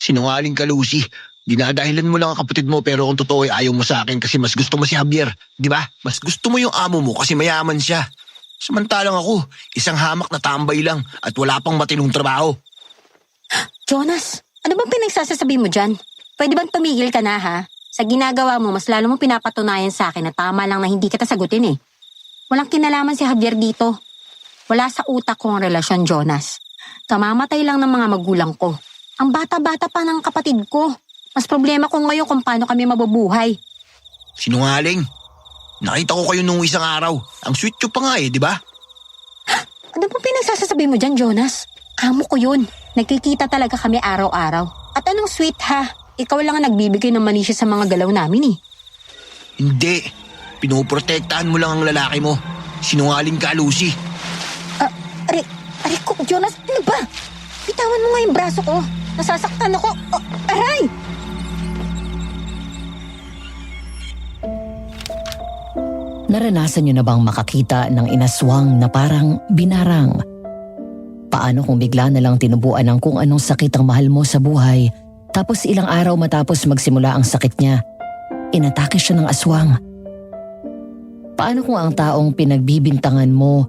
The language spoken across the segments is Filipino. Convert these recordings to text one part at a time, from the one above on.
Sinungaling ka, Lucy. Dinadahilan mo lang ang kapatid mo pero kung totoo ay ayaw mo sa akin kasi mas gusto mo si Javier. Di ba? Mas gusto mo yung amo mo kasi mayaman siya. Samantalang ako, isang hamak na tambay lang at wala pang matinong trabaho. Jonas, ano bang pinagsasasabi mo dyan? Pwede bang tumigil ka na ha? Sa ginagawa mo, mas lalo mo pinapatunayan sa akin na tama lang na hindi kita sagutin eh. Walang kinalaman si Javier dito. Wala sa utak ko ang relasyon, Jonas. Kamamatay lang ng mga magulang ko. Ang bata-bata pa ng kapatid ko. Mas problema ko ngayon kung paano kami mabubuhay. Sinungaling. Nakita ko kayo nung isang araw. Ang sweet nyo pa nga eh, di ba? Ano bang pinagsasasabi mo dyan, Jonas? Amo ko yun. Nagkikita talaga kami araw-araw. At anong sweet ha? Ikaw lang ang nagbibigay ng manisya sa mga galaw namin eh. Hindi. Pinoprotektahan mo lang ang lalaki mo. Sinungaling ka, Lucy. Aray ko, Jonas, ano ba? Bitawan mo nga yung braso ko. Nasasaktan ako. Oh, aray! Naranasan niyo na bang makakita ng inaswang na parang binarang? Paano kung bigla na lang tinubuan ng kung anong sakit ang mahal mo sa buhay, tapos ilang araw matapos magsimula ang sakit niya, inatake siya ng aswang? Paano kung ang taong pinagbibintangan mo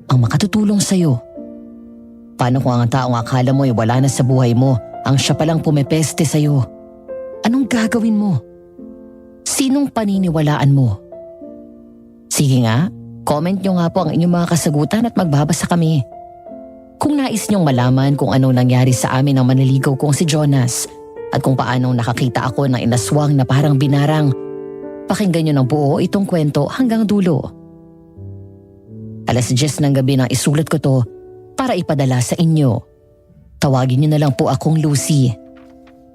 ang makatutulong sa'yo? Paano kung ang taong akala mo ay wala na sa buhay mo, ang siya palang pumepeste sa'yo? Anong gagawin mo? Sinong paniniwalaan mo? Sige nga, comment nyo nga po ang inyong mga kasagutan at magbabasa kami. Kung nais nyong malaman kung anong nangyari sa amin ng manliligaw kong si Jonas at kung paanong nakakita ako ng inaswang na parang binarang, pakinggan nyo ng buo itong kwento hanggang dulo. Alas 10 ng gabi nang isulat ko to para ipadala sa inyo. Tawagin nyo na lang po akong Lucy.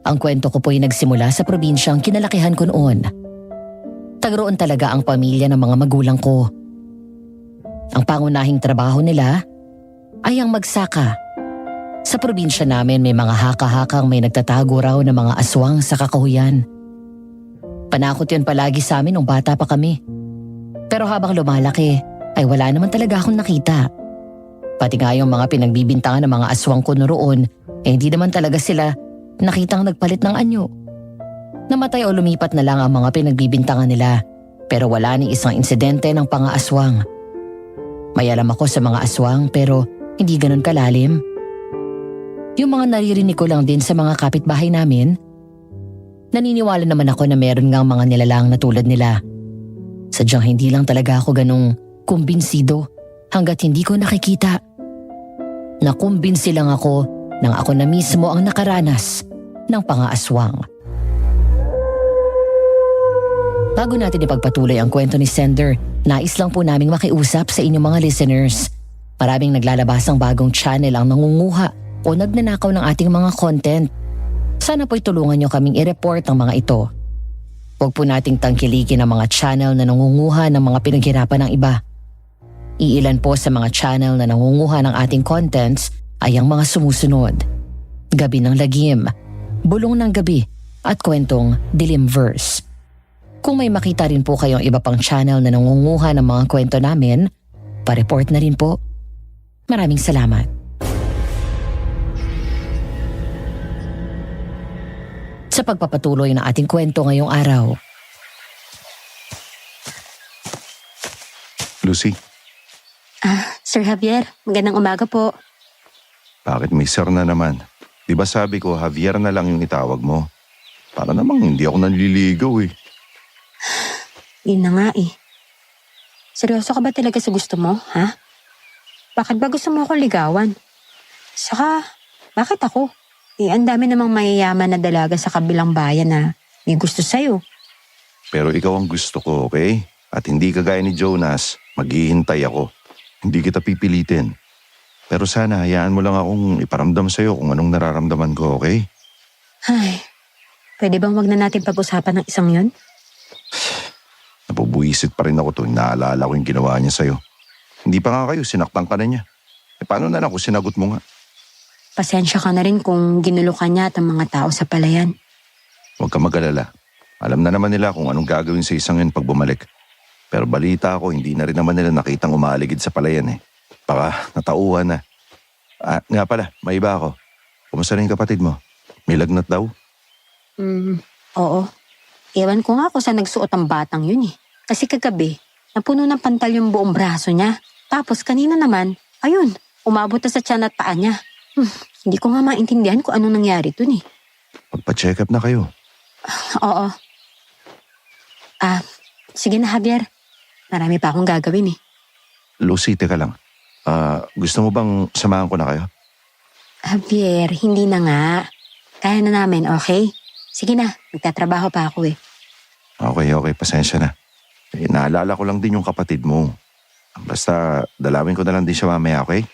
Ang kwento ko po ay nagsimula sa probinsyang kinalakihan ko noon. Tagroon talaga ang pamilya ng mga magulang ko. Ang pangunahing trabaho nila ay ang magsaka. Sa probinsya namin may mga haka-hakang may nagtatago raw ng mga aswang sa kakahuyan. Panakot yun palagi sa amin nung bata pa kami. Pero habang lumalaki ay wala naman talaga akong nakita. Pati nga yung mga pinagbibintangan ng mga aswang ko noon hindi naman talaga sila nakitang nagpalit ng anyo. Namatay o lumipat na lang ang mga pinagbibintangan nila pero wala ni isang insidente ng pang-aaswang. May alam ako sa mga aswang pero hindi ganun kalalim. Yung mga naririnig ko lang din sa mga kapitbahay namin, naniniwala naman ako na meron ngang mga nilalang na tulad nila. Sadyang hindi lang talaga ako ganung kumbinsido hanggat hindi ko nakikita. Nakumbinsi lang ako nang ako na mismo ang nakaranas ng pang-aaswang. Bago natin ipagpatuloy ang kwento ni Sender, nais lang po naming makiusap sa inyong mga listeners. Maraming naglalabas ang bagong channel ang nangunguha o nagnanakaw ng ating mga content. Sana po'y tulungan nyo kaming i-report ang mga ito. Huwag po nating tangkilikin ang mga channel na nangunguha ng mga pinaghirapan ng iba. Iilan po sa mga channel na nangunguha ng ating contents ay ang mga sumusunod: Gabi ng Lagim, Bulong ng Gabi at Kwentong Dilim Verse. Kung may makita rin po kayong iba pang channel na nangunguha ng mga kwento namin, pa-report na rin po. Maraming salamat. Sa pagpapatuloy ng ating kwento ngayong araw. Lucy, Sir Javier, magandang umaga po. bakit may sir na naman? Di ba sabi ko Javier na lang yung itawag mo? Para namang hindi ako nanliligaw eh. Yun na nga eh. Seryoso ka ba talaga sa gusto mo, ha? Bakit ba gusto mo ako ligawan? Saka, bakit ako? Ang dami namang mayayaman na dalaga sa kabilang bayan na may gusto sa'yo. Pero ikaw ang gusto ko, okay? At hindi kagaya ni Jonas, maghihintay ako. Hindi kita pipilitin. Pero sana hayaan mo lang akong iparamdam sa'yo kung anong nararamdaman ko, okay? Ay, pwede bang wag na natin pag-usapan ng isang yun? Napubuisit pa rin ako tuwing naalala ko yung ginawa niya sa'yo. Hindi pa nga kayo, sinaktan ka na niya. Paano na lang kung sinagot mo nga? Pasensya ka na rin kung ginulo ka niya at ang mga tao sa palayan. Huwag ka mag-alala. Alam na naman nila kung anong gagawin sa isang yun pag bumalik. Pero balita ko, hindi na rin naman nila nakitang umaligid sa palayan eh. Baka natauhan na. Nga pala, may iba ako. Kumusta na yung kapatid mo? May lagnat daw? Oo. Ewan ko nga kung saan nagsuot ang batang yun eh. Kasi kagabi, napuno ng pantal yung buong braso niya. Tapos kanina naman, ayun, umabot na sa tiyan at paa niya. Hindi ko nga maintindihan kung ano nangyari dun eh. Magpa-check up na kayo. Oo. Sige na Javier. Marami pa akong gagawin eh. Lucy, teka lang. Gusto mo bang samahan ko na kayo? Javier, hindi na nga. Kaya na namin, okay? Sige na, magtatrabaho pa ako eh. Okay, pasensya na. Naalala ko lang din yung kapatid mo. Basta dalawin ko na lang din siya mamaya, okay?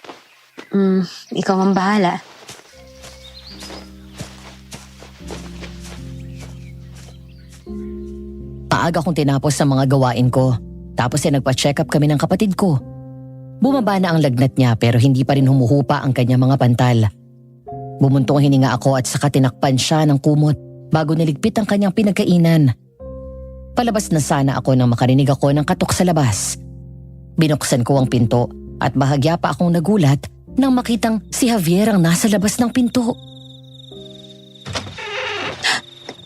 Ikaw ang bahala. Maaga kong tinapos sa mga gawain ko. Tapos nagpa-check up kami ng kapatid ko. Bumaba na ang lagnat niya pero hindi pa rin humuhupa ang kanyang mga pantal. Bumuntong hininga ako at saka tinakpan siya ng kumot bago niligpit ang kanyang pinagkainan. Palabas na sana ako nang makarinig ako ng katok sa labas. Binuksan ko ang pinto at bahagya pa akong nagulat nang makitang si Javier ang nasa labas ng pinto.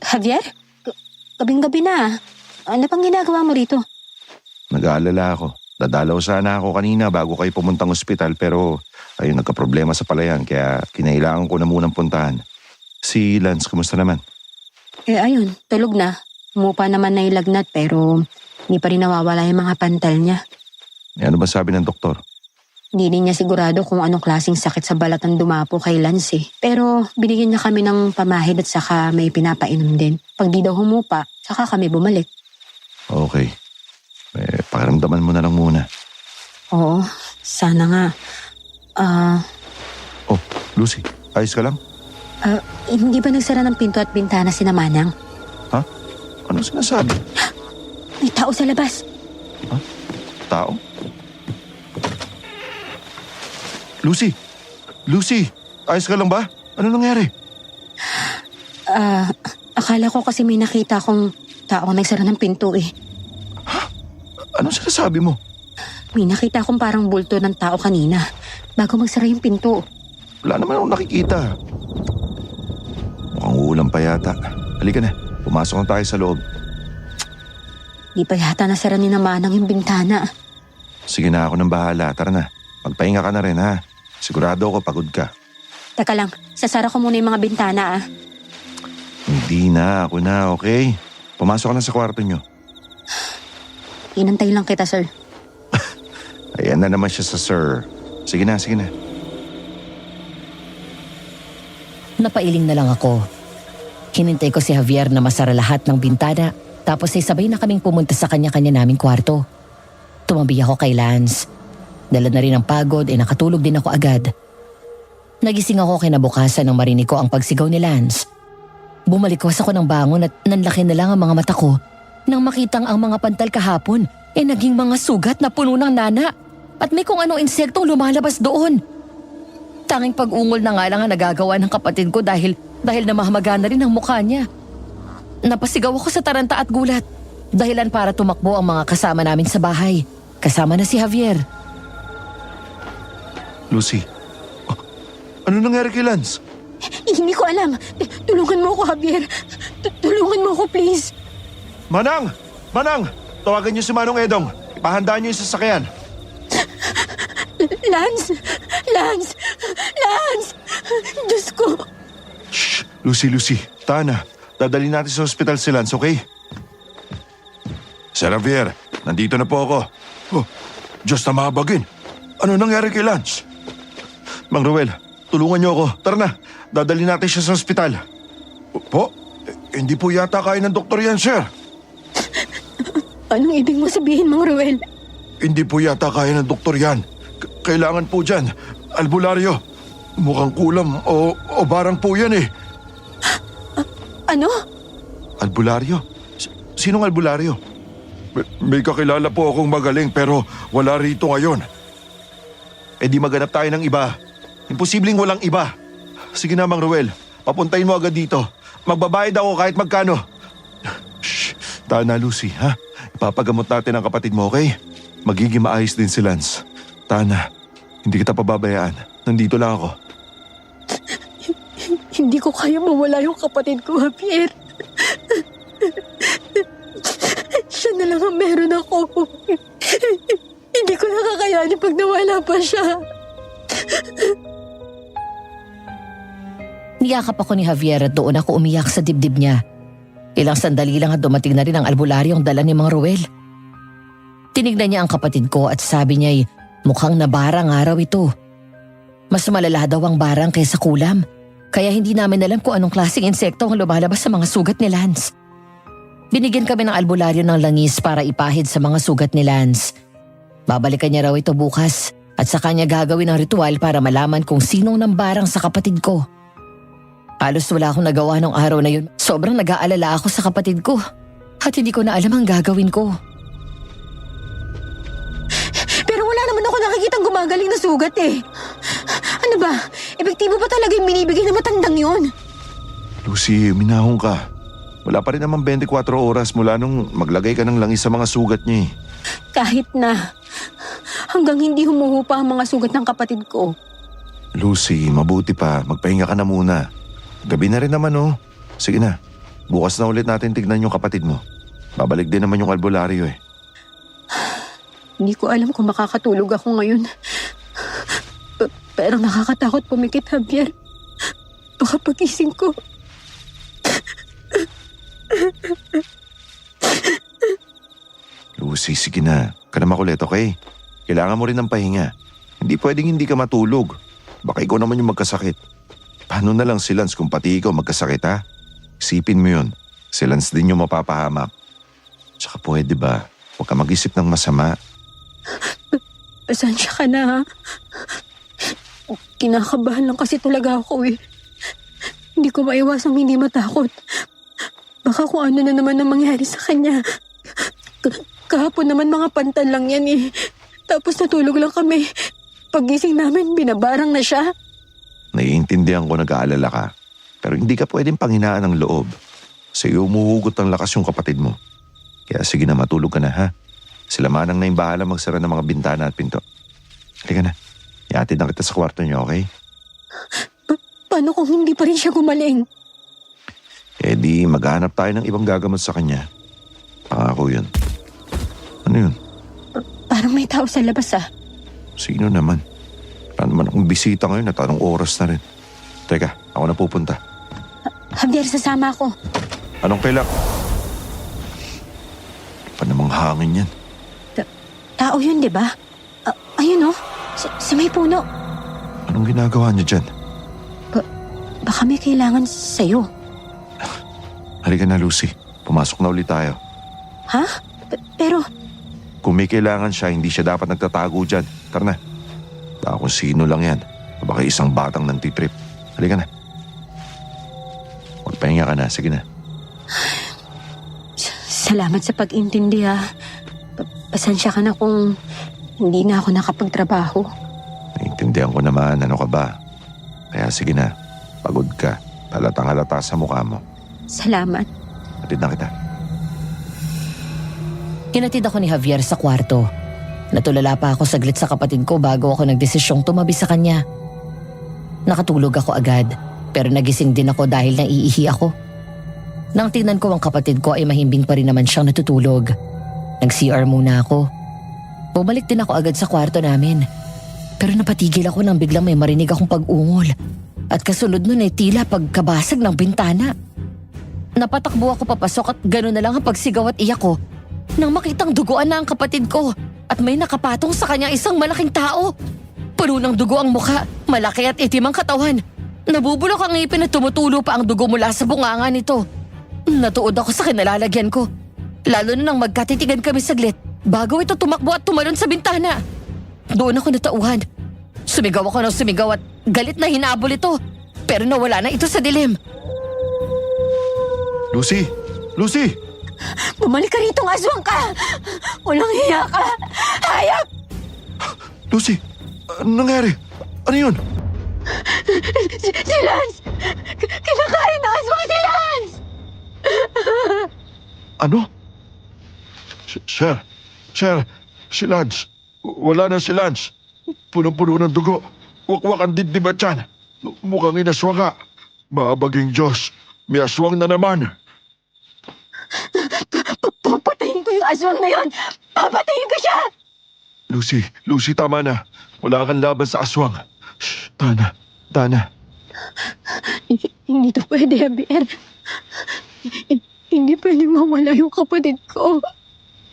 Javier? Gabing-gabi na. Ano pang ginagawa mo rito? Nag-aalala ako. Dadalaw sana ako kanina bago kayo pumuntang ospital pero ayun, nagka-problema sa palayan kaya kinailangan ko na munang puntahan. Si Lance, kumusta naman? Ayun, tulog na. Umupa naman na yung lagnat pero hindi pa rin nawawala yung mga pantal niya. Ano ba sabi ng doktor? Hindi rin niya sigurado kung anong klaseng sakit sa balat ang dumapo kay Lance eh. Pero binigyan niya kami ng pamahid at saka may pinapainom din. Pag di daw humupa, saka kami bumalik. Okay. Pakiramdaman mo na lang muna. Oo, sana nga. Oh, Lucy, ayos ka lang? Hindi ba nagsara ng pinto at bintana si Manang? Ha? Ano sinasabi? May tao sa labas. Tao? Lucy! Lucy! Ayos ka lang ba? Ano nangyari? Akala ko kasi may nakita akong tao nagsara ng pinto eh. Ano sinasabi mo? May nakita akong parang bulto ng tao kanina bago magsara yung pinto. Wala naman akong nakikita. Mukhang uulan pa yata. Halika na, pumasok na tayo sa loob. Di pa yata nasara ni Manang yung bintana. Sige na, ako nang bahala. Tara na, magpahinga ka na rin ha. Sigurado ako pagod ka. Teka lang, sasara ko muna yung mga bintana ah. Hindi na, ako na, okay? Pumasok ka na sa kwarto nyo. Inantay lang kita, sir. Ayan na naman siya sa sir. Sige na, sige na. Napailing na lang ako. Hinintay ko si Javier na masara lahat ng bintana tapos ay sabay na kaming pumunta sa kanya-kanya naming kwarto. Tumabi ako kay Lance. Dala na rin ang pagod nakatulog din ako agad. Nagising ako kinabukasan nang marinig ko ang pagsigaw ni Lance. Bumalik ako ng bangon at nanlaki na lang ang mga mata ko nang makitang ang mga pantal kahapon naging mga sugat na puno ng nana at may kung anong insektong lumalabas doon. Tanging pag-ungol na nga lang ang nagagawa ng kapatid ko dahil namahamaga na rin ang mukha niya. Napasigaw ako sa taranta at gulat. Dahilan para tumakbo ang mga kasama namin sa bahay. Kasama na si Javier. Lucy, ano nangyari kay Lance? Hindi ko alam. Tulungan mo ako, Javier. Tulungan mo ako, please. Manang! Manang! Tawagan niyo si Manong Edong. Ipahandaan niyo yung sasakyan. Lance! Lance! Lance! Diyos ko! Shh! Lucy. Tana, dadalhin natin sa ospital si Lance, okay? Sir Javier, nandito na po ako. Oh, Diyos na mabagin. Ano nangyari kay Lance? Mang Ruel, tulungan niyo ako. Tara na, dadalhin natin siya sa ospital. Po? Hindi po yata kaya ng doktor yan, sir. Anong ibig mo sabihin, Mang Ruel? Hindi po yata kaya ng doktor yan. Kailangan po dyan, albularyo. Mukhang kulam o barang po yan eh. Ano? Albularyo? Sinong albularyo? May kakilala po akong magaling pero wala rito ngayon. Eh di maganap tayo ng iba. Imposibleng walang iba. Sige na, Mang Ruel. Papuntayin mo agad dito. Magbabayad ako kahit magkano. Shh. Tana, Lucy, ha? Ipapagamot natin ang kapatid mo, okay? Magiging maayos din si Lance. Tana, hindi kita pababayaan. Nandito lang ako. Hindi ko kaya mawala yung kapatid ko, Javier. Siya na lang ang meron ako. Hindi ko nakakayanin pag nawala pa siya. Niyakap ako ni Javier at doon ako umiyak sa dibdib niya. Ilang sandali lang at dumating na rin ang albularyong dala ni Mang Ruel. Tinignan niya ang kapatid ko at sabi niya'y mukhang nabarang araw ito. Mas malala daw ang barang kaysa kulam. Kaya hindi namin alam kung anong klaseng insekto ang lumalabas sa mga sugat ni Lance. Binigyan kami ng albularyo ng langis para ipahid sa mga sugat ni Lance. Babalikan niya raw ito bukas at saka niya gagawin ang ritual para malaman kung sinong nambarang sa kapatid ko. Halos wala akong nagawa nung araw na yun. Sobrang nag-aalala ako sa kapatid ko at hindi ko na alam ang gagawin ko. Pero wala naman ako nakikitang gumagaling na sugat eh. Ano ba? Epektibo ba talaga yung binibigay ng matandang yun? Lucy, minahong ka. Wala pa rin naman 24 oras mula nung maglagay ka ng langis sa mga sugat niya eh. Kahit na. Hanggang hindi humuhupa ang mga sugat ng kapatid ko. Lucy, mabuti pa. Magpahinga ka na muna. Gabi na rin naman oh. Sige na. Bukas na ulit natin tignan yung kapatid mo. Babalik din naman yung albularyo eh. Hindi ko alam kung makakatulog ako ngayon. Pero nakakatakot pumikit, Javier. Baka pagising ko. Lucy, sige na. Ka na makulit, okay? Kailangan mo rin ng pahinga. Hindi pwedeng hindi ka matulog. Baka ikaw naman yung magkasakit. Paano na lang si Lance kung pati ikaw magkasakit ha? Isipin mo yun. Si Lance din yung mapapahamak. Tsaka pwede ba? Huwag ka mag-isip ng masama. Pasensya ka na, ha? Kinakabahan lang kasi talaga ako eh. Hindi ko maiwasang hindi matakot. Baka kung ano na naman ang mangyari sa kanya. Kahapon naman mga pantal lang yan eh. Tapos natulog lang kami. Pagising namin, binabarang na siya. Naiintindihan ko nag-aalala ka. Pero hindi ka pwedeng panghinaan ng loob. Sa iyo umuhugot ng lakas yung kapatid mo. Kaya sige na, matulog ka na ha. Sila manang na yung bahala magsara ng mga bintana at pinto. Halika na. Ihatid na kita sa kwarto niyo, okay? Paano kung hindi pa rin siya gumaling? Eh di, maghanap tayo ng ibang gagamot sa kanya. Pangako yun. Ano yun? Parang may tao sa labas ah. Sino naman? Wala naman akong bisita ngayon at anong oras na rin. Teka, ako na pupunta. Javier, sasama ako. Anong kailangan? Pa namang hangin yan. Tao yun, di ba? Ayun oh, sa may puno. Anong ginagawa niya dyan? Baka may kailangan sa'yo. Halika na, Lucy. Pumasok na ulit tayo. Ha? Pero, Kung may kailangan siya, hindi siya dapat nagtatago dyan. Tara na. Baka kung sino lang yan. Baka isang batang nantitrip. Halika na. Magpahinga ka na. Sige na. salamat sa pag-intindi ha. Pasensya ka na kung hindi na ako nakapagtrabaho. Naiintindihan ko naman. Ano ka ba? Kaya sige na. Pagod ka. Halatang halata sa mukha mo. Salamat. Hatid na kita. Hinatid ako ni Javier sa kwarto. Natulala pa ako saglit sa kapatid ko bago ako nagdesisyong tumabi sa kanya. Nakatulog ako agad, pero nagising din ako dahil naiihi ako. Nang tingnan ko ang kapatid ko ay mahimbing pa rin naman siyang natutulog. Nag-CR muna ako. Bumalik din ako agad sa kwarto namin. Pero napatigil ako nang biglang may marinig akong pag-ungol. At kasunod nun ay tila pagkabasag ng bintana. Napatakbo ako papasok at gano'n na lang ang pagsigaw at iyak ko nang makitang duguan na ang kapatid ko at may nakapatong sa kanya isang malaking tao. Puno ng dugo ang mukha, malaki at itim ang katawan. Nabubulok ang ngipin at tumutulo pa ang dugo mula sa bunganga nito. Natuod ako sa kinalalagyan ko. Lalo na nang magkatitigan kami saglit bago ito tumakbo at tumalon sa bintana. Doon ako natauhan. Sumigaw ako ng sumigaw at galit na hinabol ito. Pero nawala na ito sa dilim. Lucy! Lucy! Bumalik ka rito, aswang ka! Walang hiya ka! Hayop! Lucy! Anong nangyari? Ano yun? Si Lance! Kinakain ng aswang si Lance! Ano? Sir, si Lance. Wala na si Lance. Punong-puno ng dugo. Wakwak ang dibdib at tiyan. Mukhang inaswanga. Maabaging Diyos, may aswang na naman. Papatayin ko yung aswang na yun! Papatayin ko siya! Lucy, tama na. Wala kang laban sa aswang. Shh, Dana. Hindi to pwede, Javier. Hindi pwede mawala yung kapatid ko.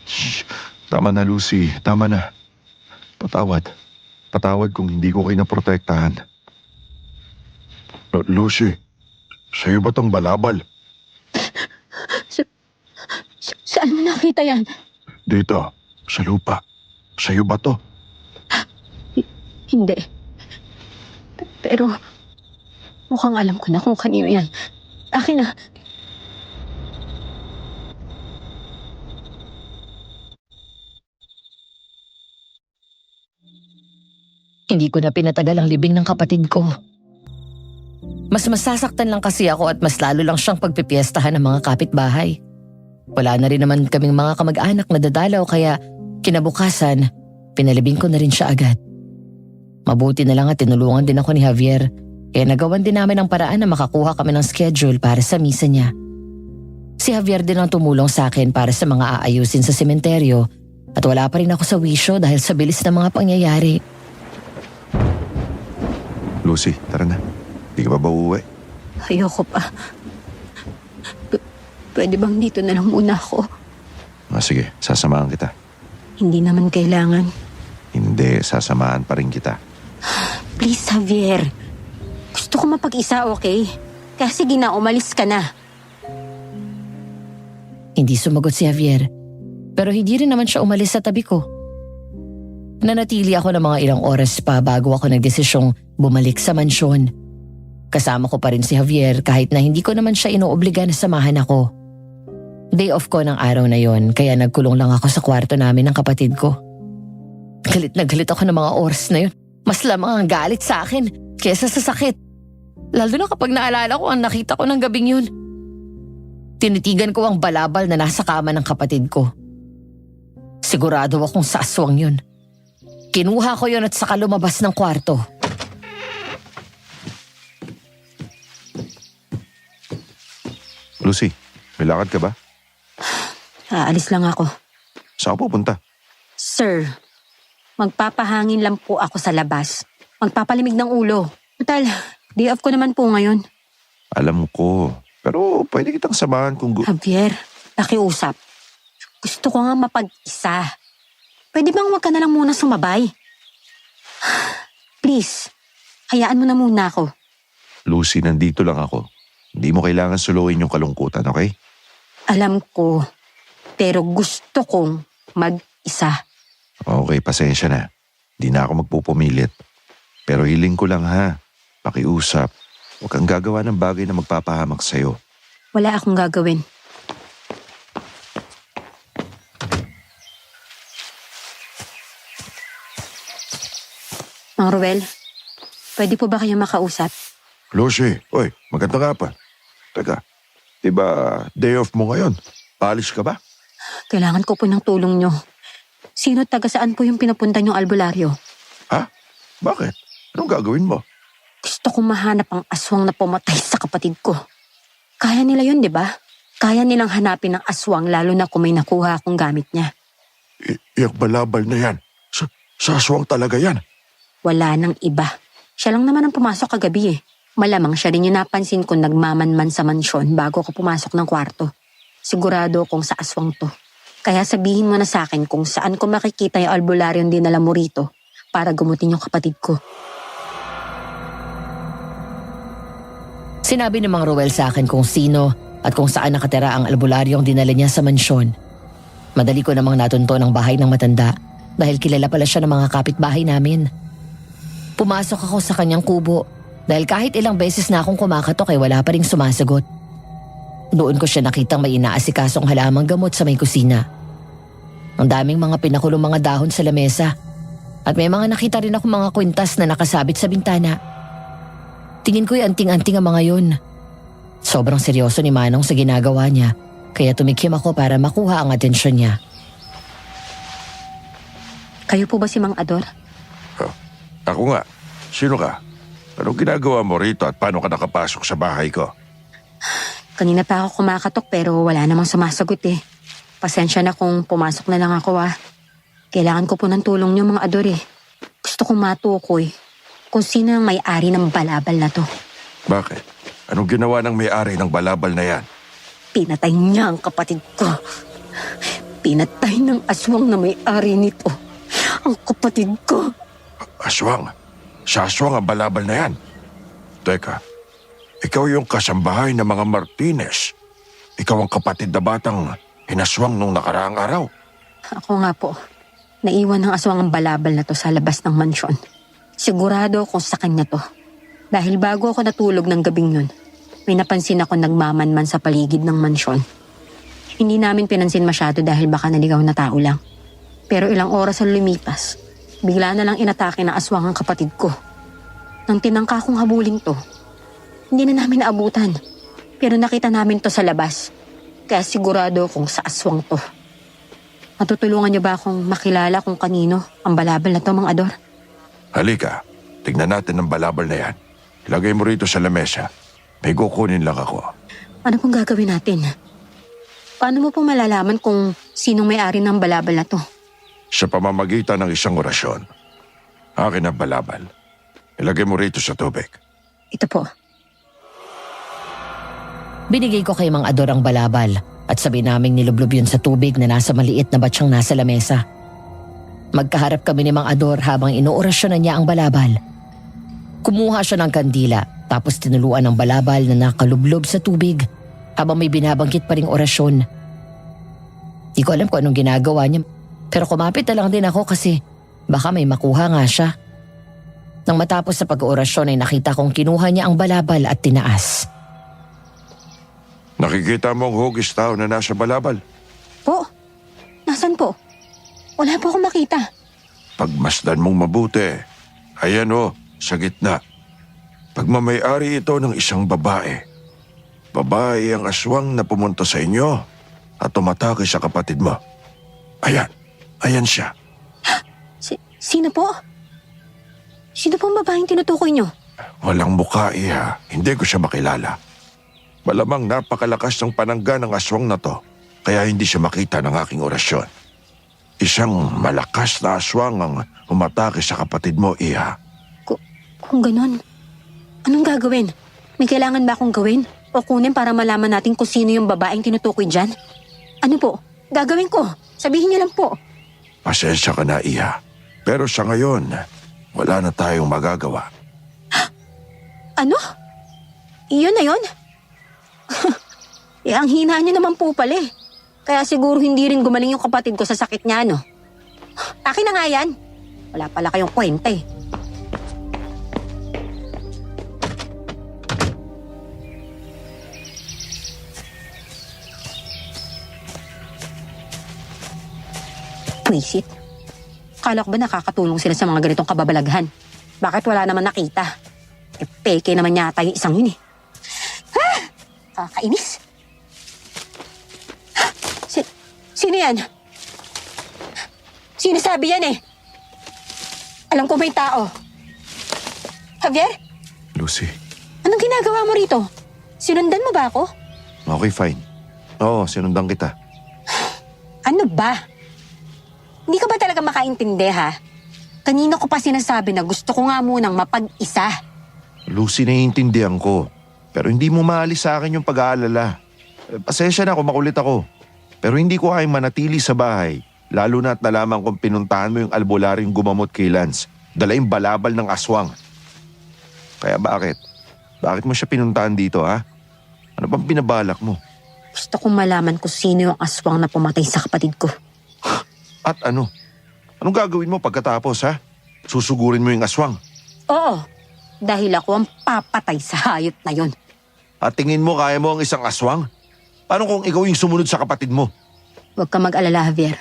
Shh, tama na Lucy, tama na. Patawad kung hindi ko kayo naprotektahan. Lucy, sa'yo ba tong balabal? Saan mo nakita yan? Dito, sa lupa. Sa'yo ba to? Hindi. Pero mukhang alam ko na kung kanino yan. Akin na. Hindi ko na pinatagal ang libing ng kapatid ko. Mas masasaktan lang kasi ako at mas lalo lang siyang pagpipiestahan ng mga kapitbahay. Wala na rin naman kaming mga kamag-anak na dadalaw kaya kinabukasan, pinalibing ko na rin siya agad. Mabuti na lang at tinulungan din ako ni Javier kaya nagawan din namin ang paraan na makakuha kami ng schedule para sa misa niya. Si Javier din ang tumulong sa akin para sa mga aayusin sa sementeryo at wala pa rin ako sa wisyo dahil sa bilis ng mga pangyayari. Lucy, tara na. Di ka ba uuwi? Ayoko pa. Pwede bang dito na lang muna ako? Sige, sasamahan kita. Hindi naman kailangan. Hindi, sasamahan pa rin kita. Please, Javier. Gusto ko mapag-isa, okay? Kaya sige na, umalis ka na. Hindi sumagot si Javier, pero hindi rin naman siya umalis sa tabi ko. Nanatili ako ng mga ilang oras pa bago ako nagdesisyong bumalik sa mansyon. Kasama ko pa rin si Javier kahit na hindi ko naman siya inuobliga na samahan ako. Day off ko ng araw na yon kaya nagkulong lang ako sa kwarto namin ng kapatid ko. Galit na galit ako ng mga oras na yun. Mas lamang ang galit sa akin kesa sa sakit. Lalo na kapag naalala ko ang nakita ko ng gabing yun. Tinitigan ko ang balabal na nasa kama ng kapatid ko. Sigurado akong sa aswang yun. Kinuha ko yun at saka lumabas ng kwarto. Lucy, may lakad ka ba? Aalis lang ako. Saan ka pupunta? Sir, magpapahangin lang po ako sa labas. Magpapalimig ng ulo. Total, day off ko naman po ngayon. Alam ko, pero pwede kitang samahan kung Javier, nakiusap. Gusto ko nga mapag-isa. Pwede bang wag ka na lang muna sumabay? Please, hayaan mo na muna ako. Lucy, nandito lang ako. Hindi mo kailangan suluin yung kalungkutan, okay? Alam ko, pero gusto kong mag-isa. Okay, pasensya na. Di na ako magpupumilit. Pero hiling ko lang ha, pakiusap. Huwag kang gagawa ng bagay na magpapahamak sa'yo. Wala akong gagawin. Mang Ruel, pwede po ba kayo makausap? Lucy, oy, maganda ka pa. Teka, diba day off mo ngayon? Paalis ka ba? Kailangan ko po ng tulong nyo. Sino taga saan po yung pinapunta nyong albularyo? Ha? Bakit? Anong gagawin mo? Gusto kong mahanap ang aswang na pumatay sa kapatid ko. Kaya nila yun, di ba? Kaya nilang hanapin ang aswang lalo na kung may nakuha akong gamit niya. Iyak balabal na yan. Sa aswang talaga yan. Wala nang iba. Siya lang naman ang pumasok kagabi eh. Malamang siya rin yung napansin kong nagmamanman sa mansyon bago ako pumasok ng kwarto. Sigurado kung sa aswang to. Kaya sabihin mo na sa akin kung saan ko makikita yung albularyong dinala mo rito para gumutin yung kapatid ko. Sinabi ni Mang Ruel sa akin kung sino at kung saan nakatira ang albularyong dinala niya sa mansyon. Madali ko namang natunto ng bahay ng matanda dahil kilala pala siya ng mga kapitbahay namin. Pumasok ako sa kanyang kubo dahil kahit ilang beses na akong kumakatok ay wala pa ring sumasagot. Doon ko siya nakitang may inaasikasong halamang gamot sa may kusina. Ang daming mga pinakulong mga dahon sa lamesa at may mga nakita rin ako mga kwintas na nakasabit sa bintana. Tingin ko'y anting-anting ang mga yun. Sobrang seryoso ni Manong sa ginagawa niya kaya tumikim ako para makuha ang atensyon niya. Kayo po ba si Mang Ador? Ako nga. Sino ka? Anong ginagawa mo rito at paano ka nakapasok sa bahay ko? Kanina pa ako kumakatok pero wala namang sumasagot eh. Pasensya na kung pumasok na lang ako ah. Kailangan ko po ng tulong niyo mga ador eh. Gusto kong matukoy kung sino ang may-ari ng balabal na to. Bakit? Anong ginawa ng may-ari ng balabal na yan? Pinatay niya ang kapatid ko. Pinatay ng aswang na may-ari nito. Ang kapatid ko. Aswang? Sa aswang ang balabal na yan? Teka, ikaw yung kasambahay ng mga Martinez. Ikaw ang kapatid na batang hinaswang nung nakaraang araw. Ako nga po. Naiwan ng aswang ang balabal na to sa labas ng mansyon. Sigurado akong sa kanya to. Dahil bago ako natulog ng gabing yun, may napansin ako nagmamanman sa paligid ng mansyon. Hindi namin pinansin masyado dahil baka naligaw na tao lang. Pero ilang oras ang lumipas, bigla na lang inatake na aswang ang kapatid ko. Nang tinangka kong habulin to, hindi na namin naabutan. Pero nakita namin to sa labas. Kaya sigurado akong sa aswang to. Matutulungan niyo ba akong makilala kung kanino ang balabal na to, mga ador? Halika, tignan natin ang balabal na yan. Ilagay mo rito sa lamesa. May kukunin lang ako. Ano pong gagawin natin? Paano mo po malalaman kung sinong may-ari ng balabal na to? Sa pamamagitan ng isang orasyon. Akin ang balabal. Ilagay mo rito sa tubig. Ito po. Binigay ko kay Mang Ador ang balabal at sabi naming nilublob yun sa tubig na nasa maliit na batsyang nasa lamesa. Magkaharap kami ni Mang Ador habang inuorasyonan niya ang balabal. Kumuha siya ng kandila tapos tinuluan ang balabal na nakalublob sa tubig habang may binabanggit pa ring orasyon. Di ko alam kung anong ginagawa niya pero kumapit na lang din ako kasi baka may makuha nga siya. Nang matapos sa pag-orasyon ay nakita kong kinuha niya ang balabal at tinaas. Nakikita mo ang hugis tao na nasa balabal? Po? Nasaan po? Wala po akong makita. Pagmasdan mong mabuti. Ayan o, sa gitna. Pagmamayari ito ng isang babae. Babae ang aswang na pumunta sa inyo at tumatake sa kapatid mo. Ayan, ayan siya. Sino po? Sino po ang babaeng tinutukoy niyo? Walang mukha iha, hindi ko siya makilala. Malamang napakalakas ng panangga ng aswang na to, kaya hindi siya makita ng aking orasyon. Isang malakas na aswang ang umatake sa kapatid mo, iha. Kung ganon, anong gagawin? May kailangan ba akong gawin? O kunin para malaman natin kung sino yung babaeng tinutukoy dyan? Ano po? Gagawin ko. Sabihin niyo lang po. Pasensya ka na, iha. Pero sa ngayon, wala na tayong magagawa. Ano? Iyon na yun? Ang hina niyo naman po pala eh. Kaya siguro hindi rin gumaling yung kapatid ko sa sakit niya, no? Akin na nga yan. Wala pala kayong kwenta eh. Pwisit. Kala ko ba nakakatulong sila sa mga ganitong kababalaghan? Bakit wala naman nakita? Eh, peke naman yata yung isang yun eh. Kakainis. Sino yan? Sino sabi yan eh? Alam ko may tao. Javier? Lucy. Anong ginagawa mo rito? Sinundan mo ba ako? Okay, fine. Oo, sinundan kita. Ano ba? Hindi ka ba talaga makaintindi ha? Kanina ko pa sinasabi na gusto ko nga munang mapag-isa. Lucy, naiintindihan ko. Pero hindi mo maalis sa akin yung pag-aalala. Pasensya na kung makulit ako. Pero hindi ko kayang manatili sa bahay. Lalo na at nalaman kong pinuntahan mo yung albularyong gumamot kay Lance. Dala yung balabal ng aswang. Kaya bakit? Bakit mo siya pinuntahan dito, ha? Ano bang binabalak mo? Gusto kong malaman kung sino yung aswang na pumatay sa kapatid ko. At ano? Anong gagawin mo pagkatapos, ha? Susugurin mo yung aswang. Oo, dahil ako ang papatay sa hayop na yon. At tingin mo kaya mo ang isang aswang? Paano kung ikaw yung sumunod sa kapatid mo? Huwag ka mag-alala, Javier.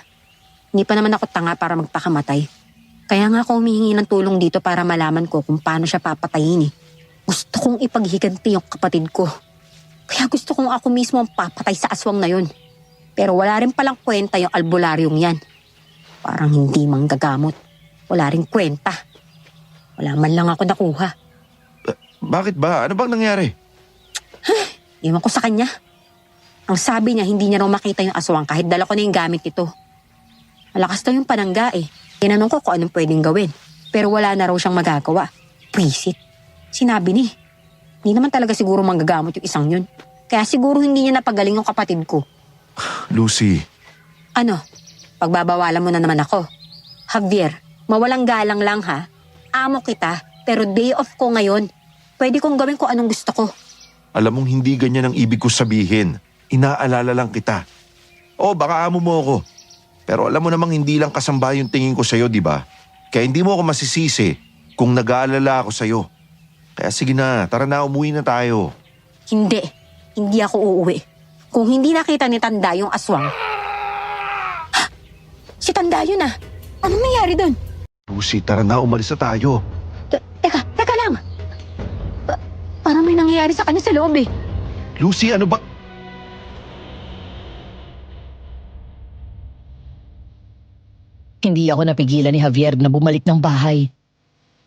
Hindi pa naman ako tanga para magpakamatay. Kaya nga ako humihingi ng tulong dito para malaman ko kung paano siya papatayin eh. Gusto kong ipaghiganti yung kapatid ko. Kaya gusto kong ako mismo ang papatay sa aswang na yun. Pero wala rin palang kwenta yung albularyong yan. Parang hindi manggagamot. Wala rin kwenta. Wala man lang ako nakuha. Bakit ba? Ano bang nangyari? Iwan ko sa kanya. Ang sabi niya, hindi niya raw makita yung aswang kahit dala ko na yung gamit nito. Malakas daw yung panangga eh. Tinanong ko kung anong pwedeng gawin. Pero wala na raw siyang magagawa. Pwisit. Sinabi ni. Hindi naman talaga siguro manggagamot yung isang yun. Kaya siguro hindi niya napagaling yung kapatid ko. Lucy, Ano? Pagbabawalan mo na naman ako. Javier, mawalang galang lang ha. Amo kita, pero day off ko ngayon. Pwede kong gawin kung anong gusto ko. alam mong hindi ganyan ang ibig ko sabihin. Inaalala lang kita. O baka amo mo ako. Pero alam mo namang hindi lang kasamba yung tingin ko sa'yo, di ba? Kaya hindi mo ako masisisi kung nag-aalala ako sa'yo. Kaya sige na, tara na, umuwi na tayo. Hindi. Hindi ako uuwi. Kung hindi nakita ni Tanda yung aswang. Ha? Si Tanda yun ah. Anong nangyari doon? Lucy, tara na, umalis na tayo. Teka lang. Parang may nangyayari sa kanya sa loob eh. Lucy, ano ba? Hindi ako napigilan ni Javier na bumalik ng bahay.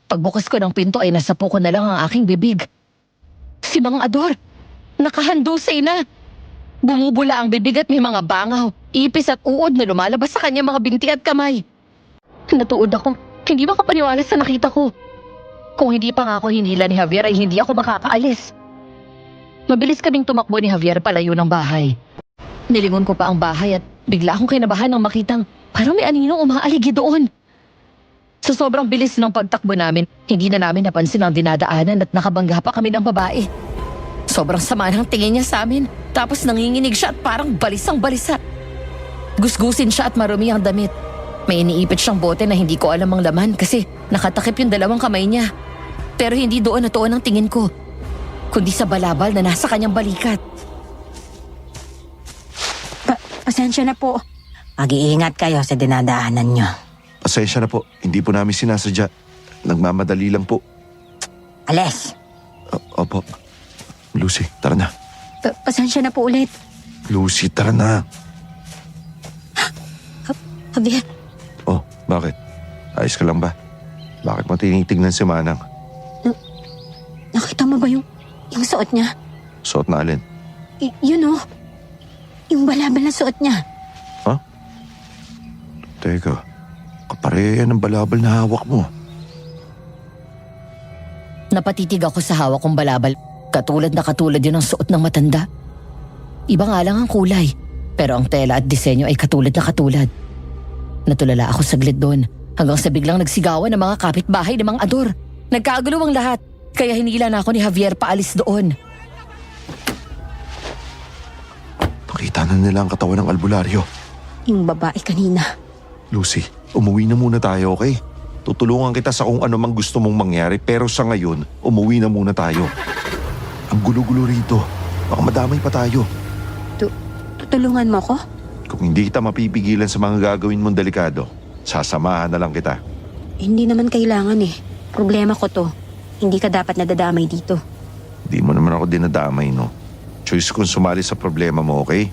Pagbukas ko ng pinto ay nasapo ko na lang ang aking bibig. Si Mang Ador, nakahandusay na. Bumubula ang bibig at may mga bangaw, ipis at uod na lumalabas sa kanya mga binti at kamay. Natuod ako, hindi makapaniwala sa nakita ko. Kung hindi pa nga ako hinila ni Javier ay hindi ako makakaalis. Mabilis kaming tumakbo ni Javier palayo ng bahay. Nilingon ko pa ang bahay at bigla akong kinabahan nang makitang parang may aninong umaaligi doon. Sa sobrang bilis ng pagtakbo namin, hindi na namin napansin ang dinadaanan at nakabangga pa kami ng babae. Sobrang sama ng tingin niya sa amin, tapos nanginginig siya at parang balisang balisa. Gusgusin siya at marumi ang damit. May iniipit siyang bote na hindi ko alam ang laman kasi nakatakip yung dalawang kamay niya. Pero hindi doon natuon ang tingin ko, kundi sa balabal na nasa kanyang balikat. Pasensya na po. Mag-iingat kayo sa dinadaanan niyo. Pasensya na po, hindi po namin sinasadya. Nagmamadali lang po. Ales, Opo. Lucy, tara na. pasensya na po ulit. Lucy, tara na. Javier, Oh, bakit? Ayos ka lang ba? Bakit mo tinitignan si Manang? nakita mo ba yung suot niya? Suot na alin? Yun oh. Yung balabal na suot niya. Teka, kapareha yan ang balabal na hawak mo. Napatitig ako sa hawak kong balabal. Katulad yun ang suot ng matanda. Iba nga lang ang kulay, pero ang tela at disenyo ay katulad na katulad. Natulala ako saglit doon, hanggang sa biglang nagsigawan ng mga kapitbahay ni Mang Ador. Nagkagulo ang lahat, kaya hinila na ako ni Javier paalis doon. Nakita na nila ang katawan ng albularyo. Yung babae kanina. Lucy, umuwi na muna tayo, okay? Tutulungan kita sa kung ano mang gusto mong mangyari, pero sa ngayon, umuwi na muna tayo. Ang gulo-gulo rito. Baka madamay pa tayo. Tutulungan mo ko? Kung hindi kita mapipigilan sa mga gagawin mong delikado, sasamahan na lang kita. Hindi naman kailangan eh. Problema ko to. Hindi ka dapat nadadamay dito. Di mo naman ako dinadamay, no? Choice kong sumali sa problema mo, okay?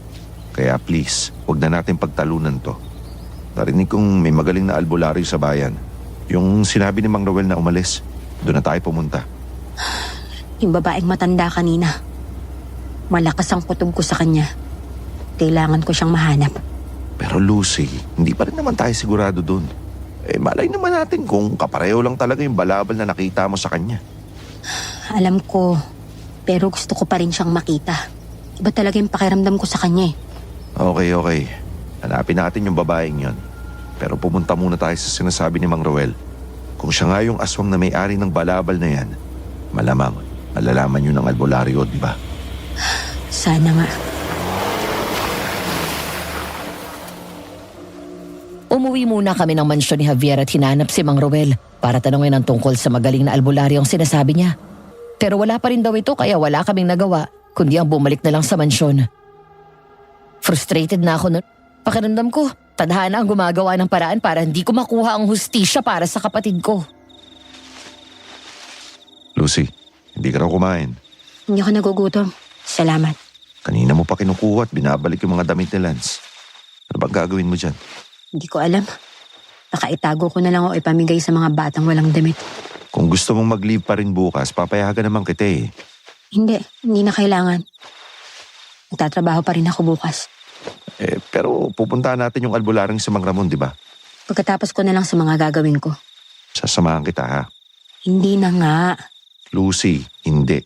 Kaya please, huwag na natin pagtalunan to. Narinig kong may magaling na albularyo sa bayan. Yung sinabi ni Mang Roel na umalis, doon na tayo pumunta. Yung babaeng matanda kanina. Malakas ang kutob ko sa kanya. Kailangan ko siyang mahanap. Pero Lucy, hindi pa rin naman tayo sigurado doon. Malay naman natin kung kapareho lang talaga yung balabal na nakita mo sa kanya. Alam ko, pero gusto ko pa rin siyang makita. Iba talaga yung pakiramdam ko sa kanya eh. Okay. Hanapin natin yung babaeng yon. Pero pumunta muna tayo sa sinasabi ni Mang Roel. Kung siya nga yung aswang na may-ari ng balabal na yan, malamang malalaman yun ng albularyo, di ba? Sana nga. Umuwi muna kami ng mansyon ni Javier at hinanap si Mang Roel para tanungin ang tungkol sa magaling na albularyo ang sinasabi niya. Pero wala pa rin daw ito kaya wala kaming nagawa kundi ang bumalik na lang sa mansyon. Frustrated na ako nun. Pakiramdam ko, tadhana ang gumagawa ng paraan para hindi ko makuha ang hustisya para sa kapatid ko. Lucy, hindi ka raw kumain. Hindi ako nagugutom. Salamat. Kanina mo pa kinukuha at binabalik yung mga damit ni Lance. Ano bang gagawin mo dyan? Hindi ko alam. Baka itago ko na lang o ipamigay sa mga batang walang damit. Kung gusto mong mag-leave pa rin bukas, papayagan naman kita eh. Hindi na kailangan. Magtatrabaho pa rin ako bukas. Pero pupuntahan natin yung albularyo sa Mang Ramon, di ba? Pagkatapos ko na lang sa mga gagawin ko. Sasamahan kita ha. Hindi na nga. Lucy, hindi.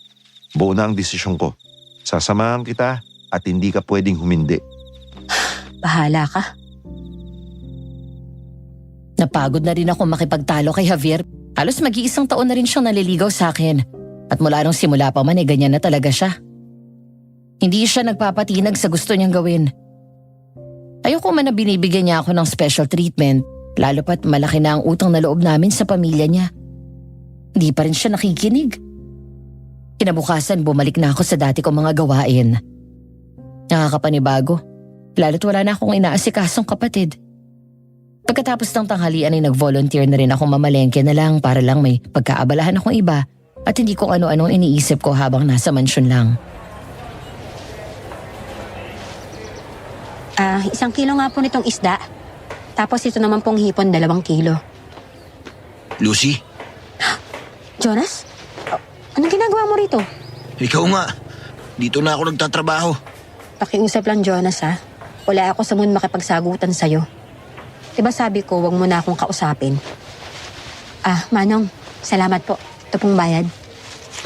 Buo na ang desisyon ko. Sasamahan kita at hindi ka pwedeng humindi. Bahala ka. Napagod na rin ako makipagtalo kay Javier. Halos mag-iisang taon na rin siyang naliligaw sa akin. At mula nung simula pa man ganyan na talaga siya. Hindi siya nagpapatinag sa gusto niyang gawin. Ayoko man na binibigyan niya ako ng special treatment, lalo pat malaki na ang utang na loob namin sa pamilya niya. Hindi pa rin siya nakikinig. Kinabukasan bumalik na ako sa dati kong mga gawain. Nakakapanibago, lalo't wala na akong inaasikasong kapatid. Pagkatapos ng tanghalian ay nag-volunteer na rin akong mamalengke na lang para lang may pagkaabalahan akong iba at hindi ko ano-anong iniisip ko habang nasa mansyon lang. 1 kilo nga po nitong isda. Tapos ito naman pong hipon 2 kilo. Lucy, Jonas? Anong ginagawa mo rito? ikaw nga. Dito na ako nagtatrabaho. Pakiusap lang, Jonas, ha? Wala ako sa mood makipagsagutan sa'yo. Diba sabi ko, wag mo na akong kausapin. Manong, salamat po. Ito pong bayad.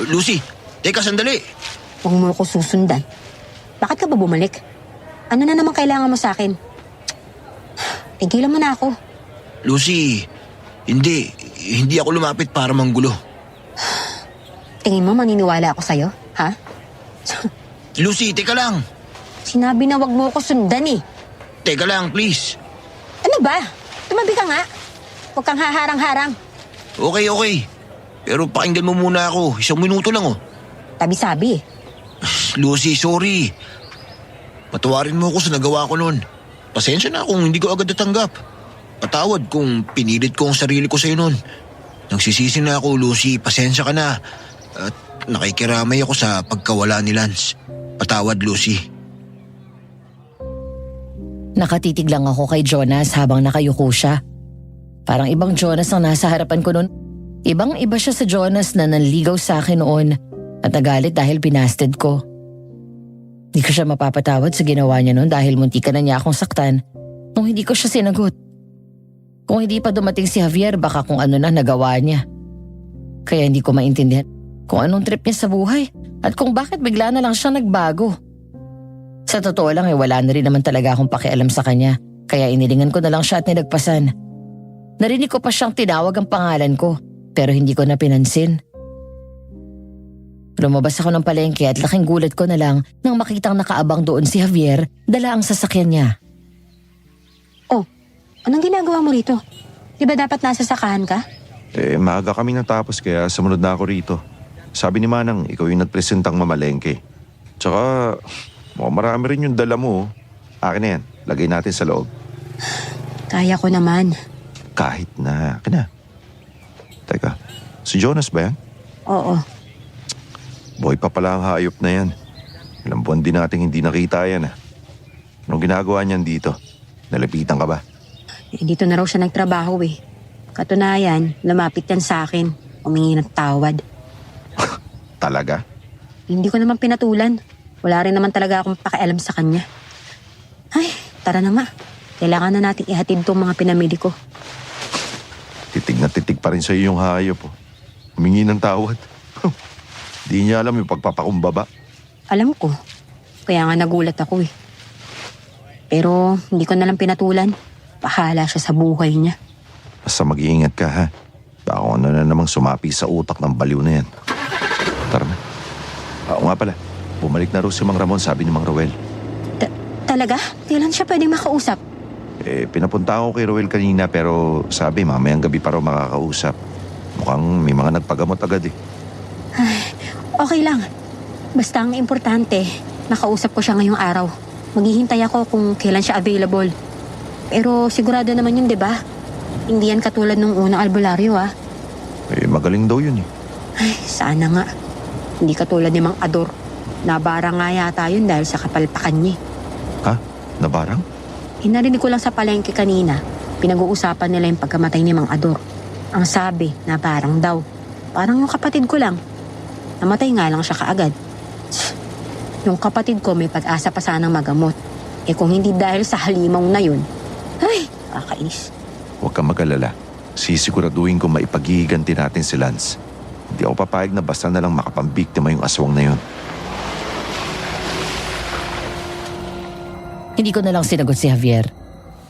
Lucy, teka sandali. Huwag mo ako susundan. Bakit ka ba bumalik? Ano na naman kailangan mo sa akin? Tigilan mo na ako. Lucy, hindi ako lumapit para manggulo. Tingin mo maniniwala ako sa'yo, ha? Lucy, teka lang. Sinabi na wag mo ako sundan eh. Teka lang, please. Ano ba? Tumabi ka nga. Huwag kang haharang-harang. Okay. Pero pakinggan mo muna ako. 1 minuto lang oh. Tabi-sabi eh. Lucy, sorry. Patawarin mo ako sa nagawa ko noon. Pasensya na kung hindi ko agad natanggap. Patawad kung pinilit ko ang sarili ko sa'yo noon. Nagsisisi na ako, Lucy. Pasensya ka na. At nakikiramay ako sa pagkawala ni Lance. Patawad, Lucy. Nakatitig lang ako kay Jonas habang nakayuko siya. Parang ibang Jonas ang nasa harapan ko noon. Ibang-iba siya sa Jonas na nanligaw sa akin noon at nagalit dahil binasted ko. Hindi ko siya mapapatawad sa ginawa niya noon dahil muntikan na niya akong saktan nung hindi ko siya sinagot. Kung hindi pa dumating si Javier, baka kung ano na nagawa niya. Kaya hindi ko maintindihan kung anong trip niya sa buhay at kung bakit bigla na lang siya nagbago. Sa totoo lang wala na rin naman talaga akong pakialam sa kanya, kaya inilingan ko na lang siya at nilagpasan. Narinig ko pa siyang tinawag ang pangalan ko, pero hindi ko na pinansin. Lumabas ako ng palengke at laking gulat ko na lang nang makitang nakaabang doon si Javier, dala ang sasakyan niya. Oh, anong ginagawa mo rito? Di ba dapat nasa sakahan ka? Maaga kami natapos kaya sumunod na ako rito. Sabi ni Manang, ikaw yung nagpresentang mamalengke. Tsaka, marami rin yung dala mo. Akin na yan, lagay natin sa loob. Kaya ko naman. Kahit na, akin na. Teka, si Jonas ba yan? Oo. Boy pa pala ang hayop na yan. Ilang buwan din natin hindi nakita yan ah. Anong ginagawa niyan dito? Nalapitan ka ba? Dito na raw siya nagtrabaho eh. Katunayan, lumapit yan sa akin. Humingi ng tawad. Talaga? Hindi ko naman pinatulan. Wala rin naman talaga akong pakialam sa kanya. Ay, tara na nga. Kailangan na natin ihatid tong mga pinamili ko. Titig na titig pa rin sa'yo yung hayop oh. Humingi ng tawad. Di niya alam yung pagpapakumbaba. Alam ko. Kaya nga nagulat ako eh. Pero hindi ko na lang pinatulan. Bahala siya sa buhay niya. Basta mag-iingat ka ha. Baka ano na namang sumapi sa utak ng baliw na yan. Tara na. Oo nga pala. Bumalik na raw si Mang Ramon, sabi ni Mang Roel. Talaga? Kailan siya pwedeng makausap? Pinapunta ako kay Roel kanina pero sabi mamayang gabi pa raw makakausap. Mukhang may mga nagpagamot agad eh. Okay lang. Basta ang importante, makausap ko siya ngayong araw. Maghihintay ako kung kailan siya available. Pero sigurado naman yun, di ba? Hindi yan katulad nung unang albularyo, ah. Magaling daw yun eh. Ay, sana nga. Hindi katulad ni Mang Ador. Nabara nga yata yun dahil sa kapalpakan niya. Ha? Nabarang? Narinig ko lang sa palengke kanina. Pinag-uusapan nila yung pagkamatay ni Mang Ador. Ang sabi, nabarang daw. Parang yung kapatid ko lang. Namatay nga lang siya kaagad. Yung kapatid ko may pag-asa pa sanang magamot. Eh kung hindi dahil sa halimaw na yun, ay, kakainis. Huwag kang mag-alala. Sisiguraduhin ko maipagiganti natin si Lance. Hindi ako papayag na basta na lang makapambiktima yung aswang na yun. Hindi ko na lang sinagot si Javier.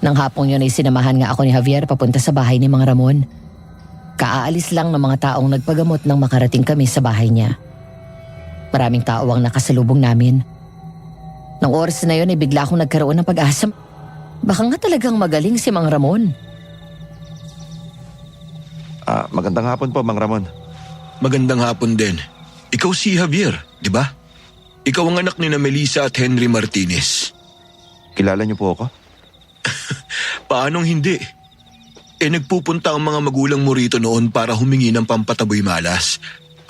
Nang hapong yun ay sinamahan nga ako ni Javier papunta sa bahay ni Mang Ramon. Kaaalis lang ng mga taong nagpagamot nang makarating kami sa bahay niya. Maraming tao ang nakasalubong namin. Nang oras na yun ay bigla akong nagkaroon ng pag-asa. Baka nga talagang magaling si Mang Ramon. Magandang hapon po, Mang Ramon. Magandang hapon din. Ikaw si Javier, di ba? Ikaw ang anak ni na Melissa at Henry Martinez. Kilala niyo po ako? Paanong hindi? Nagpupunta ang mga magulang mo rito noon para humingi ng pampataboy malas.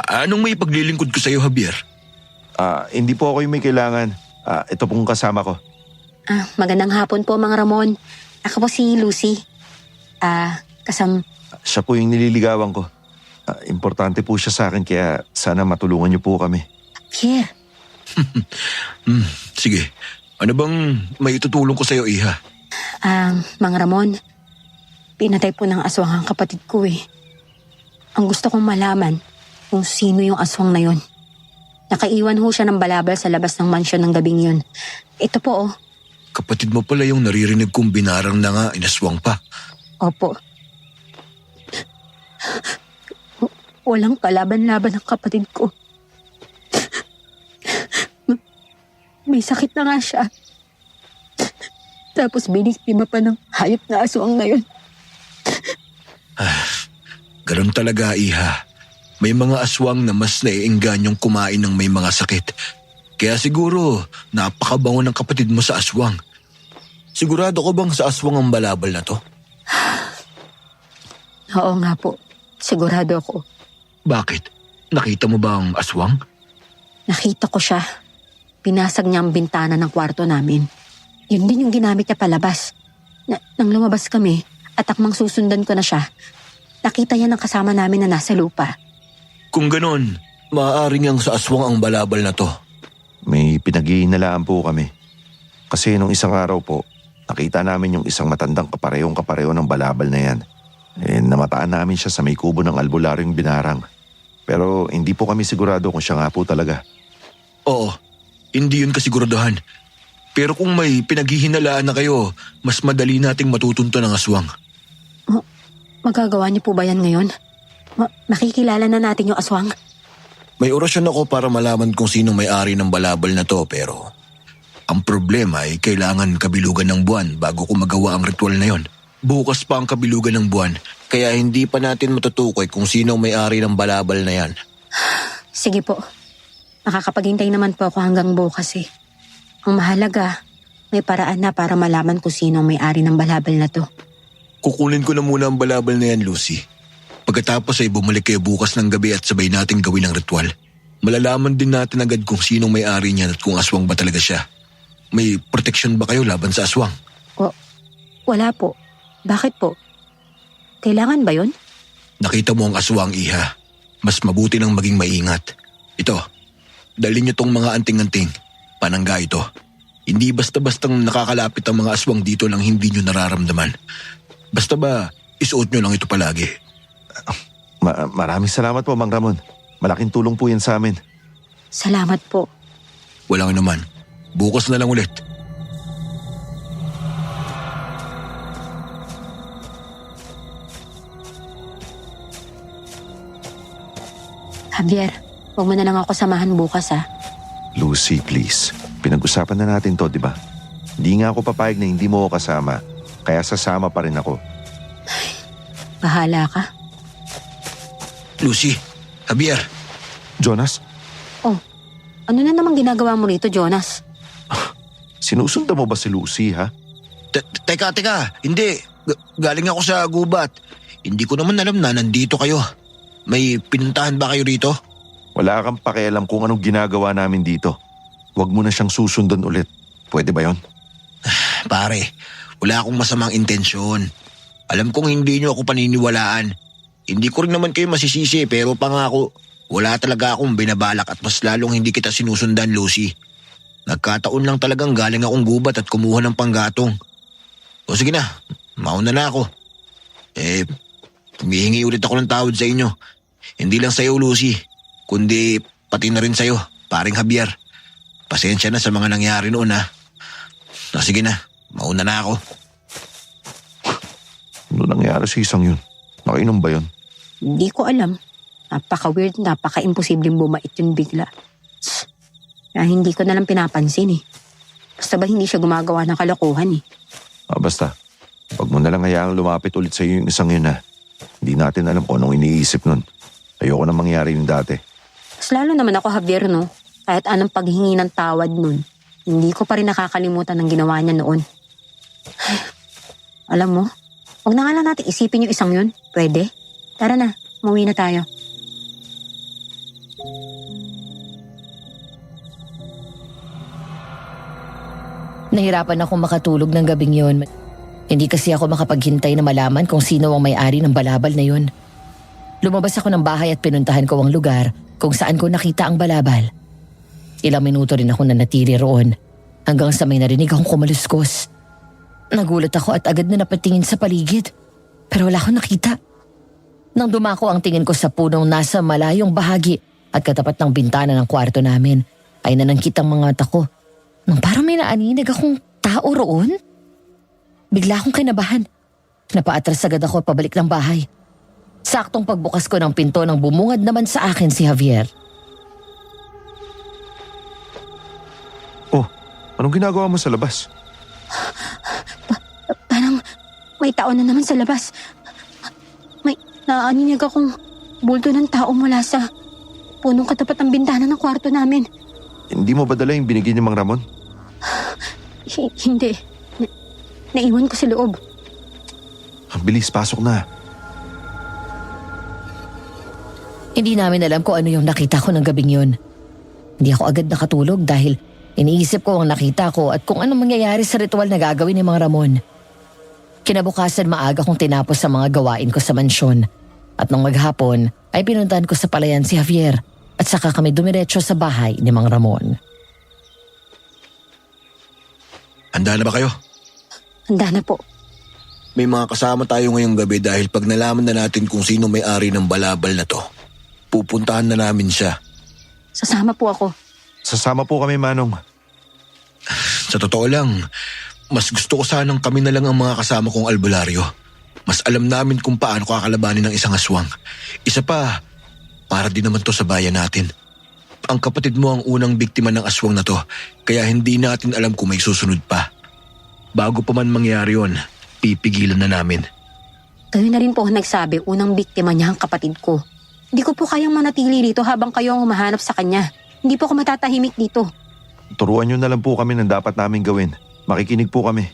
Anong may paglilingkod ko sa'yo, Javier? Hindi po ako yung may kailangan. Ito pong kasama ko. Magandang hapon po, Mang Ramon. Ako po si Lucy. Siya po yung nililigawan ko. Importante po siya sa akin kaya sana matulungan niyo po kami. Javier. Sige. Ano bang may itutulong ko sa'yo, Iha? Mang Ramon, pinatay po ng aswang ang kapatid ko eh. Ang gusto kong malaman kung sino yung aswang na yon. Nakaiwan ho siya ng balabal sa labas ng mansyon ng gabing yun. Ito po oh. Kapatid mo pala yung naririnig kong binarang na nga, inaswang pa. Opo. Walang kalaban-laban ang kapatid ko. May sakit na nga siya. Tapos biniktima pa ng hayop na aswang na yun. Ganun talaga, Iha. May mga aswang na mas naiingganyong kumain ng may mga sakit. Kaya siguro, napakabango ng kapatid mo sa aswang. Sigurado ko bang sa aswang ang balabal na to? Oo nga po. Sigurado ako. Bakit? Nakita mo ba ang aswang? Nakita ko siya. Pinasag niya ang bintana ng kwarto namin. Yun din yung ginamit niya palabas. Nang lumabas kami at akmang susundan ko na siya, nakita niya ng kasama namin na nasa lupa. Kung ganon, maaaring ang sa aswang ang balabal na to. May pinag-iinalaan po kami. Kasi nung isang araw po, nakita namin yung isang matandang kapareho ng balabal na yan. Namataan namin siya sa may kubo ng albularyong binarang. Pero hindi po kami sigurado kung siya nga po talaga. Oo, hindi yun kasiguraduhan. Pero kung may pinaghihinalaan na kayo, mas madali nating matutunto ng aswang. Magagawa niyo po ba yan ngayon? Makikilala na natin yung aswang? May orasyon ako para malaman kung sino may-ari ng balabal na to pero ang problema ay kailangan kabilugan ng buwan bago ko magawa ang ritual na yon. Bukas pa ang kabilugan ng buwan kaya hindi pa natin matutukoy kung sino may-ari ng balabal na yan. Sige po. Nakakapaghintay naman po ako hanggang bukas eh. Ang mahalaga, may paraan na para malaman kung sino ang may-ari ng balabal na to. Kukunin ko na muna ang balabal na yan, Lucy. Pagkatapos ay bumalik kayo bukas ng gabi at sabay natin gawin ang ritual. Malalaman din natin agad kung sinong may-ari niyan at kung aswang ba talaga siya. May proteksyon ba kayo laban sa aswang? Wala po. Bakit po? Kailangan ba yon? Nakita mo ang aswang, Iha. Mas mabuti nang maging maingat. Ito, dalhin niyo tong mga anting-anting. Panangga ito. Hindi basta-bastang nakakalapit ang mga aswang dito nang hindi niyo nararamdaman. Basta ba, isuot niyo lang ito palagi. Maraming salamat po, Mang Ramon. Malaking tulong po yan sa amin. Salamat po. Walang naman. Bukas na lang ulit. Javier, huwag mo na lang ako samahan bukas ha. Lucy, please. Pinag-usapan na natin to, di ba? Hindi nga ako papayag na hindi mo ako kasama. Kaya sasama pa rin ako. Bahala ka. Lucy, Javier. Jonas, Ano na namang ginagawa mo rito, Jonas? sinusundan mo ba si Lucy, ha? Teka. Hindi. Galing ako sa gubat. Hindi ko naman alam na nandito kayo. May pinuntahan ba kayo rito? Wala kang pakialam kung anong ginagawa namin dito. Huwag mo na siyang susundan ulit. Pwede ba yon? Pare, wala akong masamang intensyon. Alam kong hindi niyo ako paniniwalaan. Hindi ko rin naman kayo masisisi pero pangako, wala talaga akong binabalak at mas lalong hindi kita sinusundan, Lucy. Nagkataon lang talagang galing akong gubat at kumuha ng panggatong. O sige na, mauna na ako. Humihingi ulit ako ng tawad sa inyo. Hindi lang sa'yo, Lucy, kundi pati na rin sa'yo, paring Javier. Pasensya na sa mga nangyari noon ha. O sige na, mauna na ako. Ano nangyari sa isang yun? Nakainom ba yun? Hindi ko alam. Napaka-weird, napaka-imposibleng bumait yun bigla. Kaya hindi ko na lang pinapansin eh. Basta ba hindi siya gumagawa ng kalokohan eh. Basta, wag mo na lang hayaang lumapit ulit sa iyo yung isang yun ha. Hindi natin alam kung anong iniisip nun. Ayoko na mangyari yung dati. Mas lalo naman ako, Javier, no? Kahit anong paghingi ng tawad nun, hindi ko pa rin nakakalimutan ng ginawa niya noon. Alam mo, huwag na nga lang natin isipin yung isang yun. Pwede? Tara na, umuwi na tayo. Nahirapan akong makatulog ng gabing yun. Hindi kasi ako makapaghintay na malaman kung sino ang may-ari ng balabal na yun. Lumabas ako ng bahay at pinuntahan ko ang lugar kung saan ko nakita ang balabal. Ilang minuto rin ako nanatili roon hanggang sa may narinig akong kumaluskos. Nagulat ako at agad na napatingin sa paligid pero wala akong nakita. Nang dumako ang tingin ko sa punong nasa malayong bahagi at katapat ng bintana ng kwarto namin ay nanangkit ang mga mata ko nang parang may naaninag akong tao roon. Bigla akong kinabahan. Napaatras agad ako at pabalik ng bahay. Saktong pagbukas ko ng pinto nang bumungad naman sa akin si Javier. Oh, anong ginagawa mo sa labas? Parang may tao na naman sa labas. May naaninag akong bulto ng tao mula sa punong katapat ng bintana ng kwarto namin. Hindi mo ba dala yung binigyan ni Mang Ramon? Hindi. Naiwan ko sa loob. Bilis, pasok na. Hindi namin alam kung ano yung nakita ko ng gabing yun. Hindi ako agad nakatulog dahil iniisip ko ang nakita ko at kung anong mangyayari sa ritual na gagawin ni Mang Ramon. Kinabukasan maaga kong tinapos sa mga gawain ko sa mansyon. At nung maghapon ay pinuntahan ko sa palayan si Javier at saka kami dumiretso sa bahay ni Mang Ramon. Handa na ba kayo? Handa na po. May mga kasama tayo ngayong gabi dahil pag nalaman na natin kung sino may-ari ng balabal na to, pupuntahan na namin siya. Sasama po ako. Sasama po kami, Manong. Sa totoo lang, mas gusto ko sanang kami na lang ang mga kasama kong albularyo. Mas alam namin kung paano kakalabanin ng isang aswang. Isa pa, para din naman to sa bayan natin. Ang kapatid mo ang unang biktima ng aswang na to, kaya hindi natin alam kung may susunod pa. Bago pa man mangyari yon, pipigilan na namin. Kayo na rin po ang nagsabi, unang biktima niya ang kapatid ko. Hindi ko po kayang manatili dito habang kayo ang humahanap sa kanya. Hindi po ako matatahimik dito. Turuan nyo na lang po kami ng dapat namin gawin. Makikinig po kami.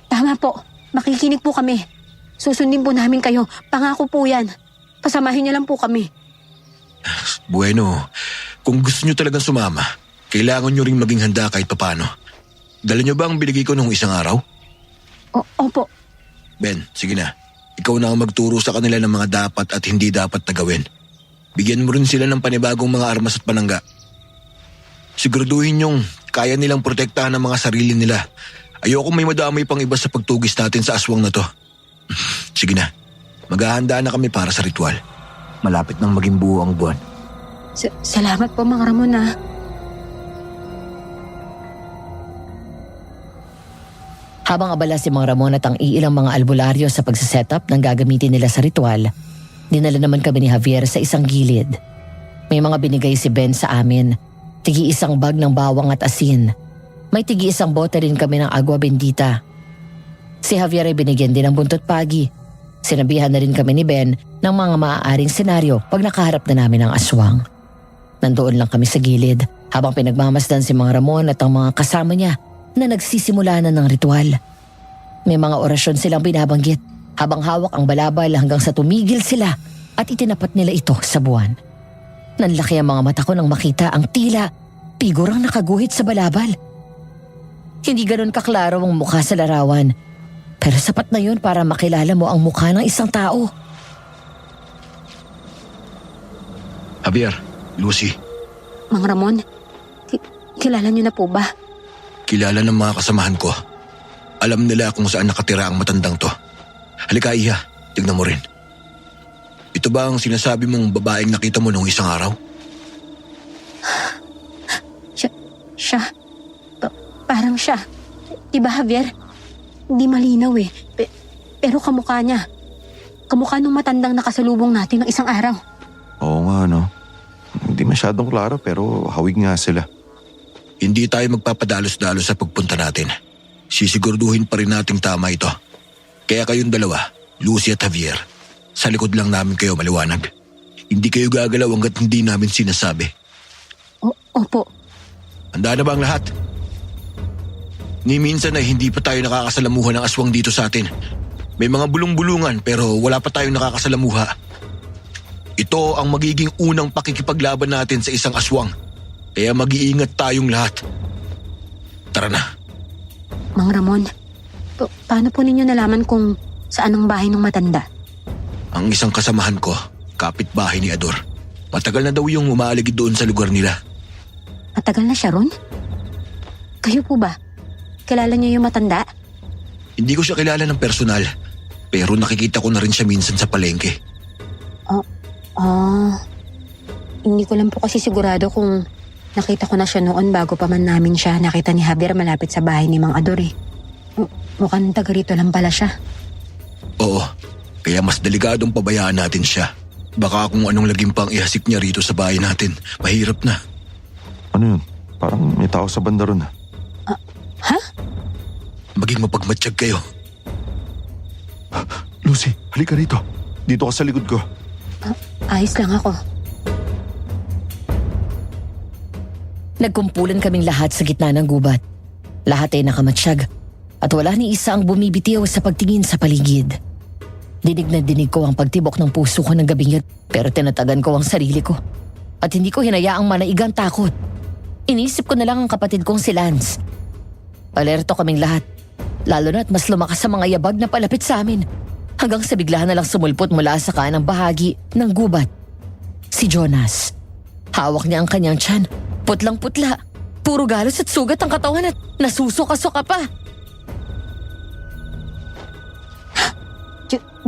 Tama po. Makikinig po kami. Susundin po namin kayo. Pangako po yan. Pasamahin niyo lang po kami. Bueno, kung gusto nyo talagang sumama, kailangan nyo ring maging handa kahit papano. Dala nyo ba ang binigay ko nung isang araw? Opo. Ben, sige na. Ikaw na ang magturo sa kanila ng mga dapat at hindi dapat na gawin. Bigyan mo rin sila ng panibagong mga armas at panangga. Siguraduhin nyong kaya nilang protektahan ang mga sarili nila. Ayoko may madamay pang iba sa pagtugis natin sa aswang na to. Sige na, maghahanda na kami para sa ritual. Malapit nang maging buo ang buwan. Salamat po, Mang Ramon ah. Habang abala si Mang Ramon at ang iilang mga albularyo sa pagsasetup ng gagamitin nila sa ritual, dinala naman kami ni Javier sa isang gilid. May mga binigay si Ben sa amin. Tigi-isang bag ng bawang at asin. May tigi-isang bote rin kami ng agua bendita. Si Javier ay binigyan din ng buntot pagi. Sinabihan na rin kami ni Ben ng mga maaaring senaryo pag nakaharap na namin ang aswang. Nandoon lang kami sa gilid habang pinagmamasdan si Mang Ramon at ang mga kasama niya na nagsisimula na ng ritual. May mga orasyon silang binabanggit habang hawak ang balabal hanggang sa tumigil sila at itinapat nila ito sa buwan. Nanlaki ang mga mata ko nang makita ang tila figurang nakaguhit sa balabal. Hindi ganon kaklaro ang mukha sa larawan, pero sapat na yun para makilala mo ang mukha ng isang tao. Javier, Lucy, Mang Ramon, kilala niyo na po ba? kilala ng mga kasamahan ko. Alam nila kung saan nakatira ang matandang to. Halika, Iha, tignan mo rin. Ito ba ang sinasabi mong babaeng nakita mo nung isang araw? Siya. Parang siya. Diba, Javier? Hindi malinaw eh. Pero kamukha niya. Kamukha nung matandang nakasalubong natin ng isang araw. Oo nga, no? Hindi masyadong klaro pero hawig nga sila. Hindi tayo magpapadalos-dalos sa pagpunta natin. Sisiguraduhin pa rin nating tama ito. Kaya kayong dalawa, Lucy at Javier, sa likod lang namin kayo maliwanag. Hindi kayo gagalaw hanggat hindi namin sinasabi. Opo. Handa na ba ang lahat? Ni minsan ay hindi pa tayo nakakasalamuha ng aswang dito sa atin. May mga bulong-bulungan pero wala pa tayong nakakasalamuha. Ito ang magiging unang pakikipaglaban natin sa isang aswang. Kaya mag-iingat tayong lahat. Tara na. Mang Ramon, paano po ninyo nalaman kung saan ang bahay ng matanda? Ang isang kasamahan ko, kapitbahay ni Ador. Matagal na daw yung umaaligid doon sa lugar nila. Matagal na siya ron? Kayo po ba? Kilala niyo yung matanda? Hindi ko siya kilala ng personal, pero nakikita ko na rin siya minsan sa palengke. Hindi ko lang po kasi sigurado kung nakita ko na siya noon bago pa man namin siya nakita ni Javier malapit sa bahay ni Mang Ador eh. Mukhang taga rito lang pala siya. Oo, kaya mas delikadong pabayaan natin siya. Baka kung anong laging pang ihasik niya rito sa bahay natin, mahirap na. Ano yun? Parang may tao sa banda ron. Ha? Maging mapagmatsyag kayo. Lucy, halika rito. Dito ka sa likod ko. Ayos lang ako. Nagkumpulan kaming lahat sa gitna ng gubat. Lahat ay nakamatsyag at wala ni isa ang bumibitiw sa pagtingin sa paligid. Dinig na dinig ko ang pagtibok ng puso ko ng gabing yun pero tinatagan ko ang sarili ko. At hindi ko hinayaang manaigang takot. Inisip ko na lang ang kapatid kong si Lance. Alerto kaming lahat. Lalo na't mas lumakas sa mga yabag na palapit sa amin. Hanggang sa bigla na lang sumulpot mula sa kanang bahagi ng gubat. Si Jonas. Hawak niya ang kanyang tiyan. Putlang-putla. Puro galos at sugat ang katawan at nasusuka-suka pa.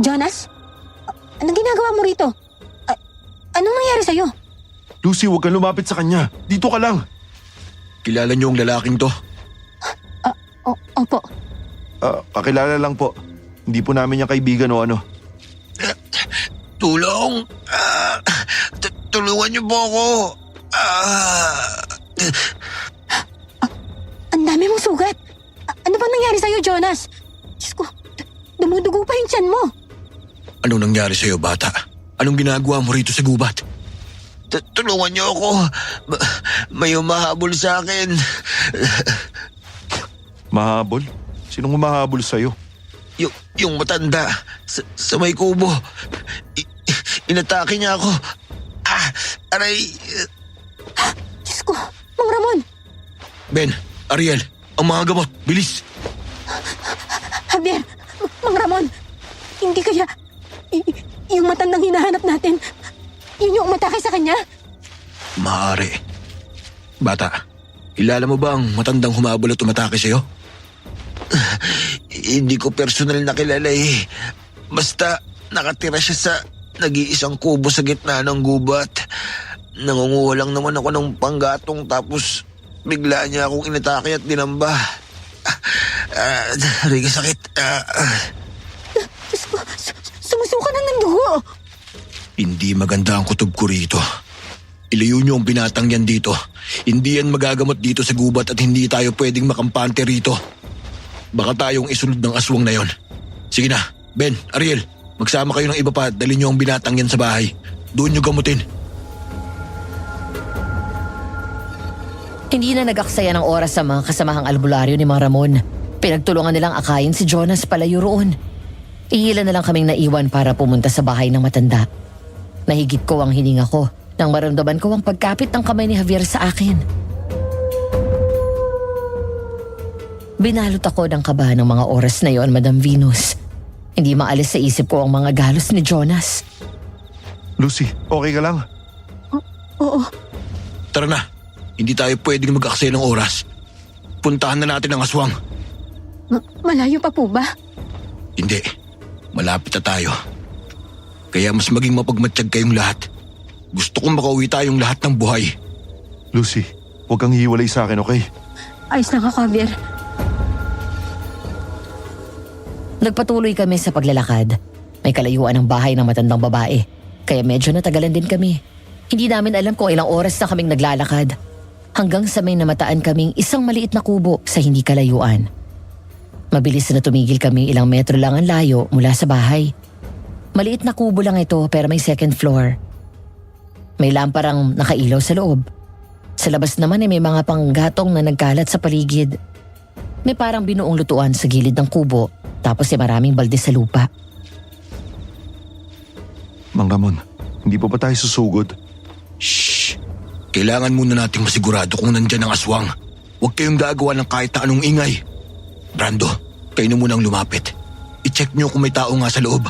Jonas? Anong ginagawa mo rito? Anong nangyari sa'yo? Lucy, huwag kang lumapit sa kanya. Dito ka lang. Kilala niyo ang lalaking to? Opo. Kakilala lang po. Hindi po namin yung kaibigan o ano. Tulong! Tulungan niyo po ako! Ang dami mong sugat. Ano bang nangyari sa'yo, Jonas? Diyos ko, dumudugo pa yung tiyan mo. Anong nangyari sa'yo, bata? Anong ginagawa mo rito sa gubat? Tulungan niyo ako. May humahabol sa akin. Mahabol? Sinong humahabol sa'yo? Yung matanda sa may kubo. Inatake niya ako. Aray. Diyos ko, Mang Ramon. Ben, Ariel, ang mga gamot. Bilis. Javier, Mang Ramon. Hindi kaya yung matandang hinahanap natin, yun yung umatake sa kanya? Maaari. Bata, kilala mo ba ang matandang humabol at umatake sa'yo? Hindi ko personal na kilala eh. Basta nakatira siya sa nag-iisang kubo sa gitna ng gubat. Nangunguha lang naman ako ng panggatong tapos bigla niya akong inatake at dinamba. Riga sakit. Diyos ko, sumusuka na ng dugo. Hindi maganda ang kutob ko rito. Ilayo niyo ang binatang yan dito. Hindi yan magagamot dito sa gubat at hindi tayo pwedeng makampante rito. Baka tayong isunod ng aswang na yon. Sige na, Ben, Ariel, magsama kayo ng iba pa at dali niyo ang binatang yan sa bahay. Doon niyo gamutin. Hindi na nag-aksaya ng oras sa mga kasamahang albularyo ni Mang Ramon. Pinagtulungan nilang akayin si Jonas palayo roon. Iilan na lang kaming naiwan para pumunta sa bahay ng matanda. Nahigit ko ang hininga ko nang maramdaman ko ang pagkapit ng kamay ni Javier sa akin. Binalot ako ng kaba ng mga oras na yon, Madam Venus. Hindi maalis sa isip ko ang mga galos ni Jonas. Lucy, okay ka lang? Oo. Tara na, hindi tayo pwedeng mag-aksaya ng oras. Puntahan na natin ang aswang. Malayo pa po ba? Hindi, malapit na tayo. Kaya mas maging mapagmatsyag kayong lahat. Gusto kong makauwi tayong lahat ng buhay. Lucy, huwag kang hiwalay sa akin, okay? Ayos lang ako, Javier. Nagpatuloy kami sa paglalakad. May kalayuan ng bahay ng matandang babae, kaya medyo natagalan din kami. Hindi namin alam kung ilang oras na kaming naglalakad. Hanggang sa may namataan kaming isang maliit na kubo sa hindi kalayuan. Mabilis na tumigil kami, ilang metro lang ang layo mula sa bahay. Maliit na kubo lang ito pero may second floor. May lamparang nakailaw sa loob. Sa labas naman ay may mga panggatong na nagkalat sa paligid. May parang binuong lutuan sa gilid ng kubo, tapos ay maraming balde sa lupa. Mang Ramon, hindi pa ba tayo susugod? Shh! Kailangan muna nating masigurado kung nandyan ang aswang. Huwag kayong gagawa ng kahit anong ingay. Brando, kayo na munang lumapit. I-check nyo kung may tao nga sa loob.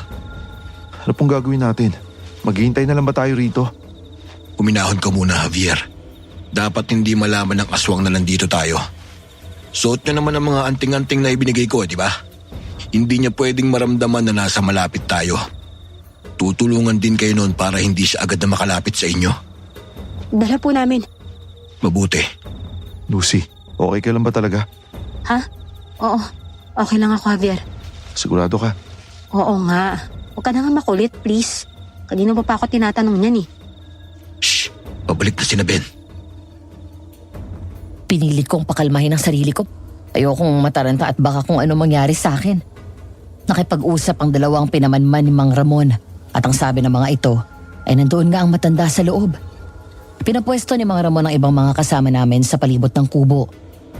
Ano pong gagawin natin? Maghihintay na lang ba tayo rito? Uminahon ka muna, Javier. Dapat hindi malaman ng aswang na nandito tayo. Suot nyo naman ang mga anting-anting na ibinigay ko, di ba? Hindi niya pwedeng maramdaman na nasa malapit tayo. Tutulungan din kayo noon para hindi siya agad na makalapit sa inyo. Dala po namin. Mabuti. Lucy, okay ka lang ba talaga? Ha? Oo. Okay lang ako, Javier. Sigurado ka? Oo nga. Huwag ka na nga makulit, please. Kanina pa ako tinatanong niyan eh. Shh! Pabalik na si Ben. Pinilit kong pakalmahin ang sarili ko. Ayokong mataranta at baka kung ano mangyari sa akin. Nakipag-usap ang dalawang pinamanman ni Mang Ramon at ang sabi ng mga ito ay nandoon nga ang matanda sa loob. Pinapwesto ni Mang Ramon ang ibang mga kasama namin sa palibot ng kubo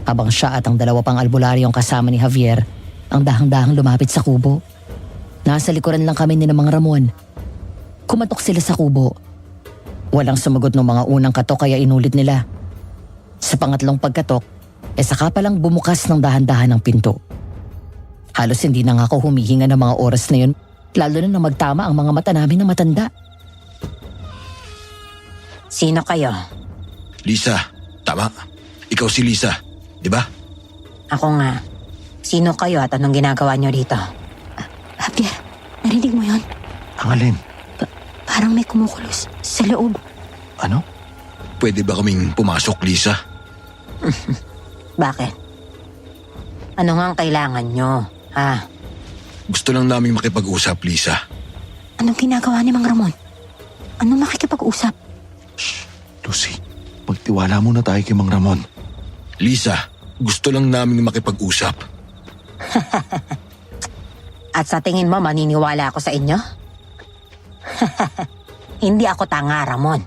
habang siya at ang dalawa pang albularyong kasama ni Javier ang dahang-dahang lumapit sa kubo. Nasa likuran lang kami ni Mang Ramon. Kumatok sila sa kubo. Walang sumagot ng mga unang katok kaya inulit nila. Sa pangatlong pagkatok, saka palang bumukas ng dahan-dahan ang pinto. Halos hindi na nga ako humihinga ng mga oras na yun, lalo na magtama ang mga mata namin ng matanda. Sino kayo? Lisa, tama. Ikaw si Lisa, di ba? Ako nga. Sino kayo at anong ginagawa niyo dito? Javier, narinig mo yon? Ang alin? Parang may kumukulos sa loob. Ano? Pwede ba kaming pumasok, Lisa? Bakit? Ano nga ang kailangan nyo? Ha? Gusto lang naming makipag-usap, Lisa. Anong ginagawa ni Mang Ramon? Anong makikipag-usap? Lucy, magtiwala muna tayo kay Mang Ramon. Lisa, gusto lang naming makipag-usap. At sa tingin mo maniniwala ako sa inyo? Hindi ako tanga, Ramon.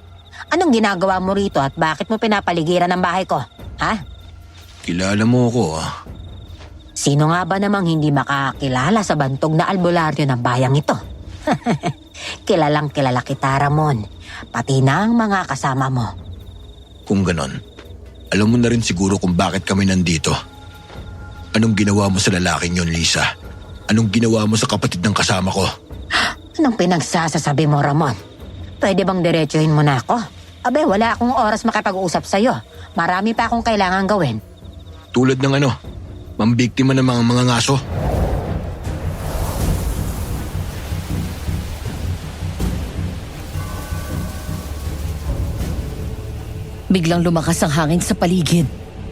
Anong ginagawa mo rito at bakit mo pinapaligiran ang bahay ko? Ha? Kilala mo ako, ah. Sino nga ba namang hindi makakilala sa bantog na albularyo ng bayang ito? Kilalang kilala kita, Ramon. Pati na ang mga kasama mo. Kung ganon, alam mo na rin siguro kung bakit kami nandito. Anong ginawa mo sa lalaking yon, Lisa? Anong ginawa mo sa kapatid ng kasama ko? Anong pinagsasasabi mo, Ramon? Pwede bang diretsuhin mo na ako? Abe, wala akong oras makipag-usap sa'yo. Marami pa akong kailangan gawin. Tulad ng ano, mambiktima ng mga ngaso. Biglang lumakas ang hangin sa paligid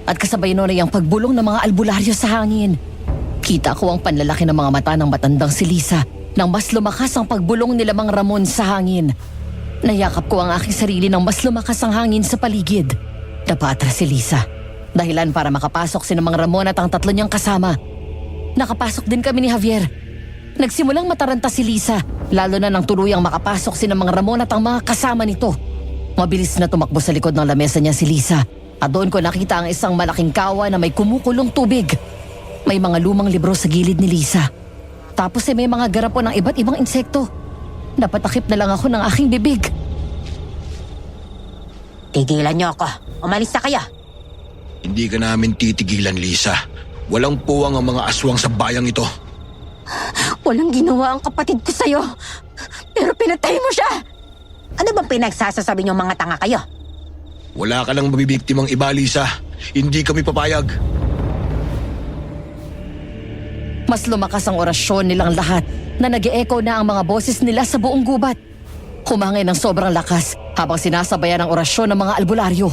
at kasabay nun ay ang pagbulong ng mga albularyo sa hangin. Kita ko ang panlalaki ng mga mata ng matandang si Lisa nang mas lumakas ang pagbulong nila Mang Ramon sa hangin. Nayakap ko ang aking sarili nang mas lumakas ang hangin sa paligid. Napatras si Lisa. Dahilan para makapasok si Mang Ramon at ang tatlo niyang kasama. Nakapasok din kami ni Javier. Nagsimulang mataranta si Lisa, lalo na nang tuluyang makapasok si Mang Ramon at ang mga kasama nito. Mabilis na tumakbo sa likod ng lamesa niya si Lisa at doon ko nakita ang isang malaking kawa na may kumukulong tubig. May mga lumang libro sa gilid ni Lisa. Tapos ay may mga garapon ng iba't ibang insekto. Napatakip na lang ako ng aking bibig. Tigilan niyo ako. Umalis na kayo. Hindi ka namin titigilan, Lisa. Walang puwang ang mga aswang sa bayang ito. Walang ginawa ang kapatid ko sa'yo. Pero pinatay mo siya. Ano bang pinagsasasabi niyong mga tanga kayo? Wala ka nang mabibiktimang iba, Lisa. Hindi kami papayag. Mas lumakas ang orasyon nilang lahat na nag-e-echo na ang mga boses nila sa buong gubat. Humangin ng sobrang lakas habang sinasabayan ang orasyon ng mga albularyo.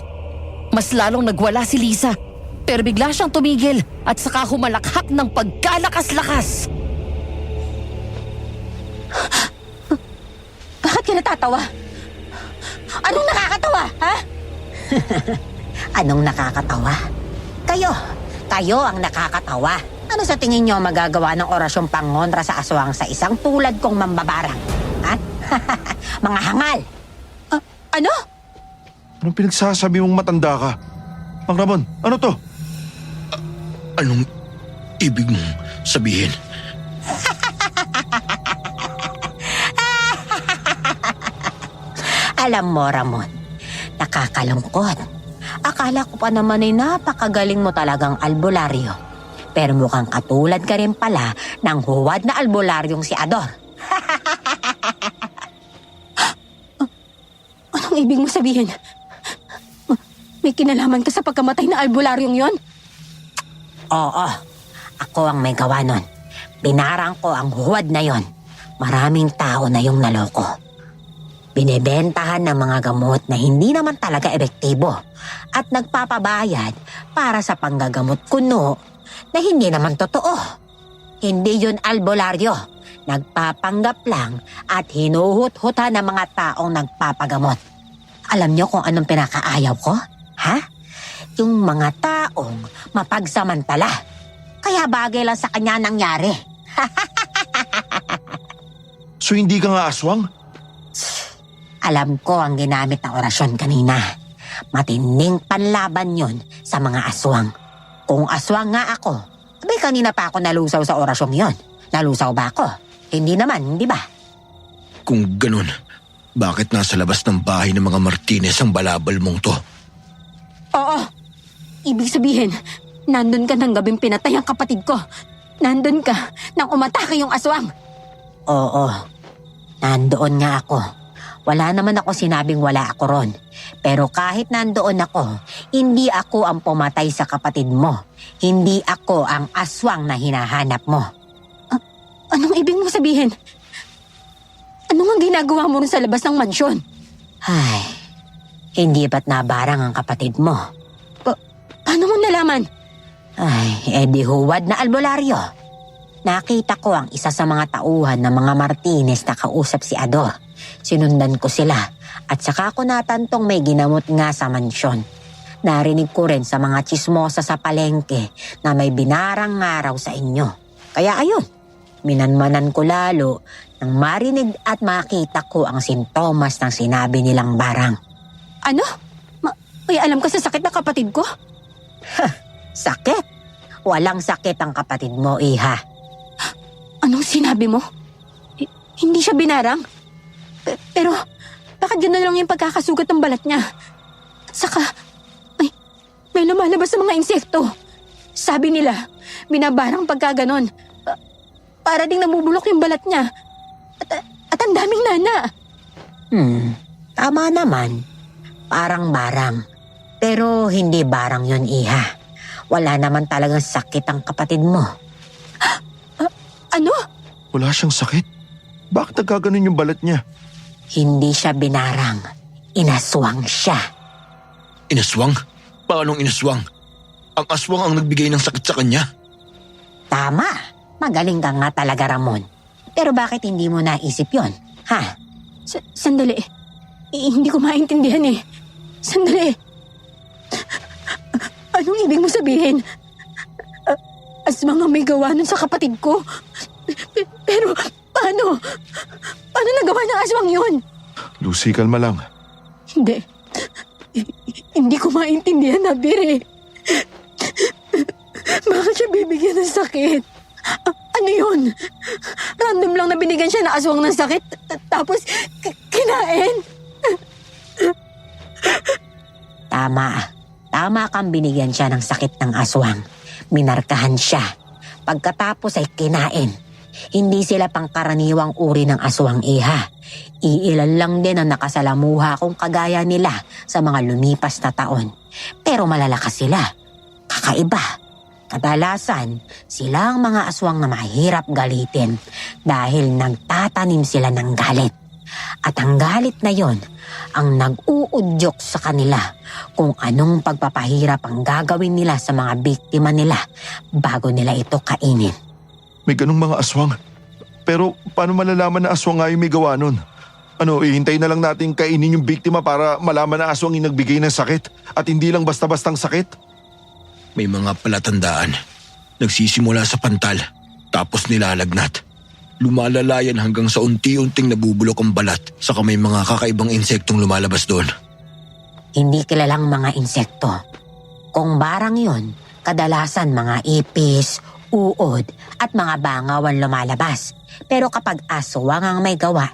Mas lalong nagwala si Lisa, pero bigla siyang tumigil at saka humalakhak ng pagkalakas-lakas. Bakit ka natatawa? Anong nakakatawa, ha? Anong nakakatawa? Kayo ang nakakatawa. Ano sa tingin nyo magagawa ng orasyong pangontra sa aswang sa isang tulad kong mambabarang? Ha? Mga hangal! Ano? Anong pinagsasabi mong matanda ka? Mang Ramon, ano to? Anong ibig mong sabihin? Alam mo, Ramon, nakakalungkot. Akala ko pa naman ay napakagaling mo talagang albularyo. Pero mukhang katulad ka rin pala ng huwad na albularyong si Ador. Anong ibig mo sabihin? May kinalaman ka sa pagkamatay na albularyong yon? Oo, ako ang may gawa nun. Binarang ko ang huwad na yon. Maraming tao na yung naloko. Binebentahan ng mga gamot na hindi naman talaga epektibo at nagpapabayad para sa panggagamot kuno na hindi naman totoo. Hindi yun albularyo. Nagpapanggap lang at hinuhut-hutan ng mga taong nagpapagamot. Alam niyo kung anong pinakaayaw ko? Ha? Yung mga taong mapagsamantala. Kaya bagay lang sa kanya nangyari. So hindi ka nga aswang? Alam ko ang ginamit na orasyon kanina. Matinding panlaban yon sa mga aswang. Kung aswang nga ako, abay kanina pa ako nalusaw sa orasyong yon. Nalusaw ba ako? Hindi naman, di ba? Kung ganun, bakit nasa labas ng bahay ng mga Martinez ang balabal mong to? Oo. Ibig sabihin, nandun ka ng gabing pinatay ang kapatid ko. Nandun ka nang umatake yung aswang. Oo. Nandoon nga ako. Wala naman ako sinabing wala ako ron. Pero kahit nandoon ako, hindi ako ang pumatay sa kapatid mo. Hindi ako ang aswang na hinahanap mo. Anong ibig mo sabihin? Ano nga ginagawa mo rin sa labas ng mansyon? Ay, hindi ba't nabarang ang kapatid mo? Paano mo nalaman? Ay, edi huwad na albularyo. Nakita ko ang isa sa mga tauhan ng mga Martinez na kausap si Ado. Sinundan ko sila at saka ko natantong may ginamot nga sa mansyon. Narinig ko rin sa mga tsismosa sa palengke na may binarang nga raw sa inyo. Kaya ayun, minanmanan ko lalo nang marinig at makita ko ang sintomas ng sinabi nilang barang. Ano? May alam ka sa sakit na kapatid ko? Sakit? Walang sakit ang kapatid mo, Iha. Anong sinabi mo? Hindi siya binarang? Pero, bakit gano'n lang yung pagkakasugat ng balat niya? At saka, may lumalabas sa mga insekto. Sabi nila, binabarang pagka gano'n. Para ding namubulok yung balat niya. At ang daming nana. Tama naman. Parang barang. Pero hindi barang yun, Iha. Wala naman talagang sakit ang kapatid mo. Ano? Wala siyang sakit? Bakit nagkaganon yung balat niya? Hindi siya binarang. Inaswang siya. Inaswang? Paanong inaswang? Ang aswang ang nagbigay ng sakit sa kanya? Tama. Magaling ka nga talaga, Ramon. Pero bakit hindi mo naisip yon? Ha? Sandali. Hindi ko maintindihan eh. Sandali. Anong ibig mo sabihin? Aswang ang may gawa nun sa kapatid ko. Pero paano? Paano nagawa ng aswang yun? Lucy, kalma lang. Hindi. Hindi ko maintindihan, Abir eh. Bakit siya bibigyan ng sakit? Ano yun? Random lang na binigyan siya ng aswang ng sakit tapos kinain? Tama kang binigyan siya ng sakit ng aswang. Minarkahan siya. Pagkatapos ay kinain. Hindi sila pangkaraniwang uri ng aswang, Iha. Iilan lang din ang nakasalamuha kung kagaya nila sa mga lumipas na taon. Pero malalakas sila. Kakaiba. Kadalasan, sila ang mga aswang na mahirap galitin dahil nagtatanim sila ng galit. At ang galit na yon ang nag-uudyok sa kanila kung anong pagpapahirap ang gagawin nila sa mga biktima nila bago nila ito kainin. May ganong mga aswang. Pero paano malalaman na aswang nga yung may gawa nun? Ano, ihintay na lang natin kainin yung biktima para malaman na aswang yung nagbigay ng sakit at hindi lang basta-bastang sakit? May mga palatandaan. Nagsisimula sa pantal, tapos nilalagnat. Lumalalayan hanggang sa unti-unting nabubulok ang balat, saka may mga kakaibang insektong lumalabas doon. Hindi kilalang mga insekto. Kung barang yon, kadalasan mga ipis, uod at mga bangawan lumalabas. Pero kapag aswang ang may gawa,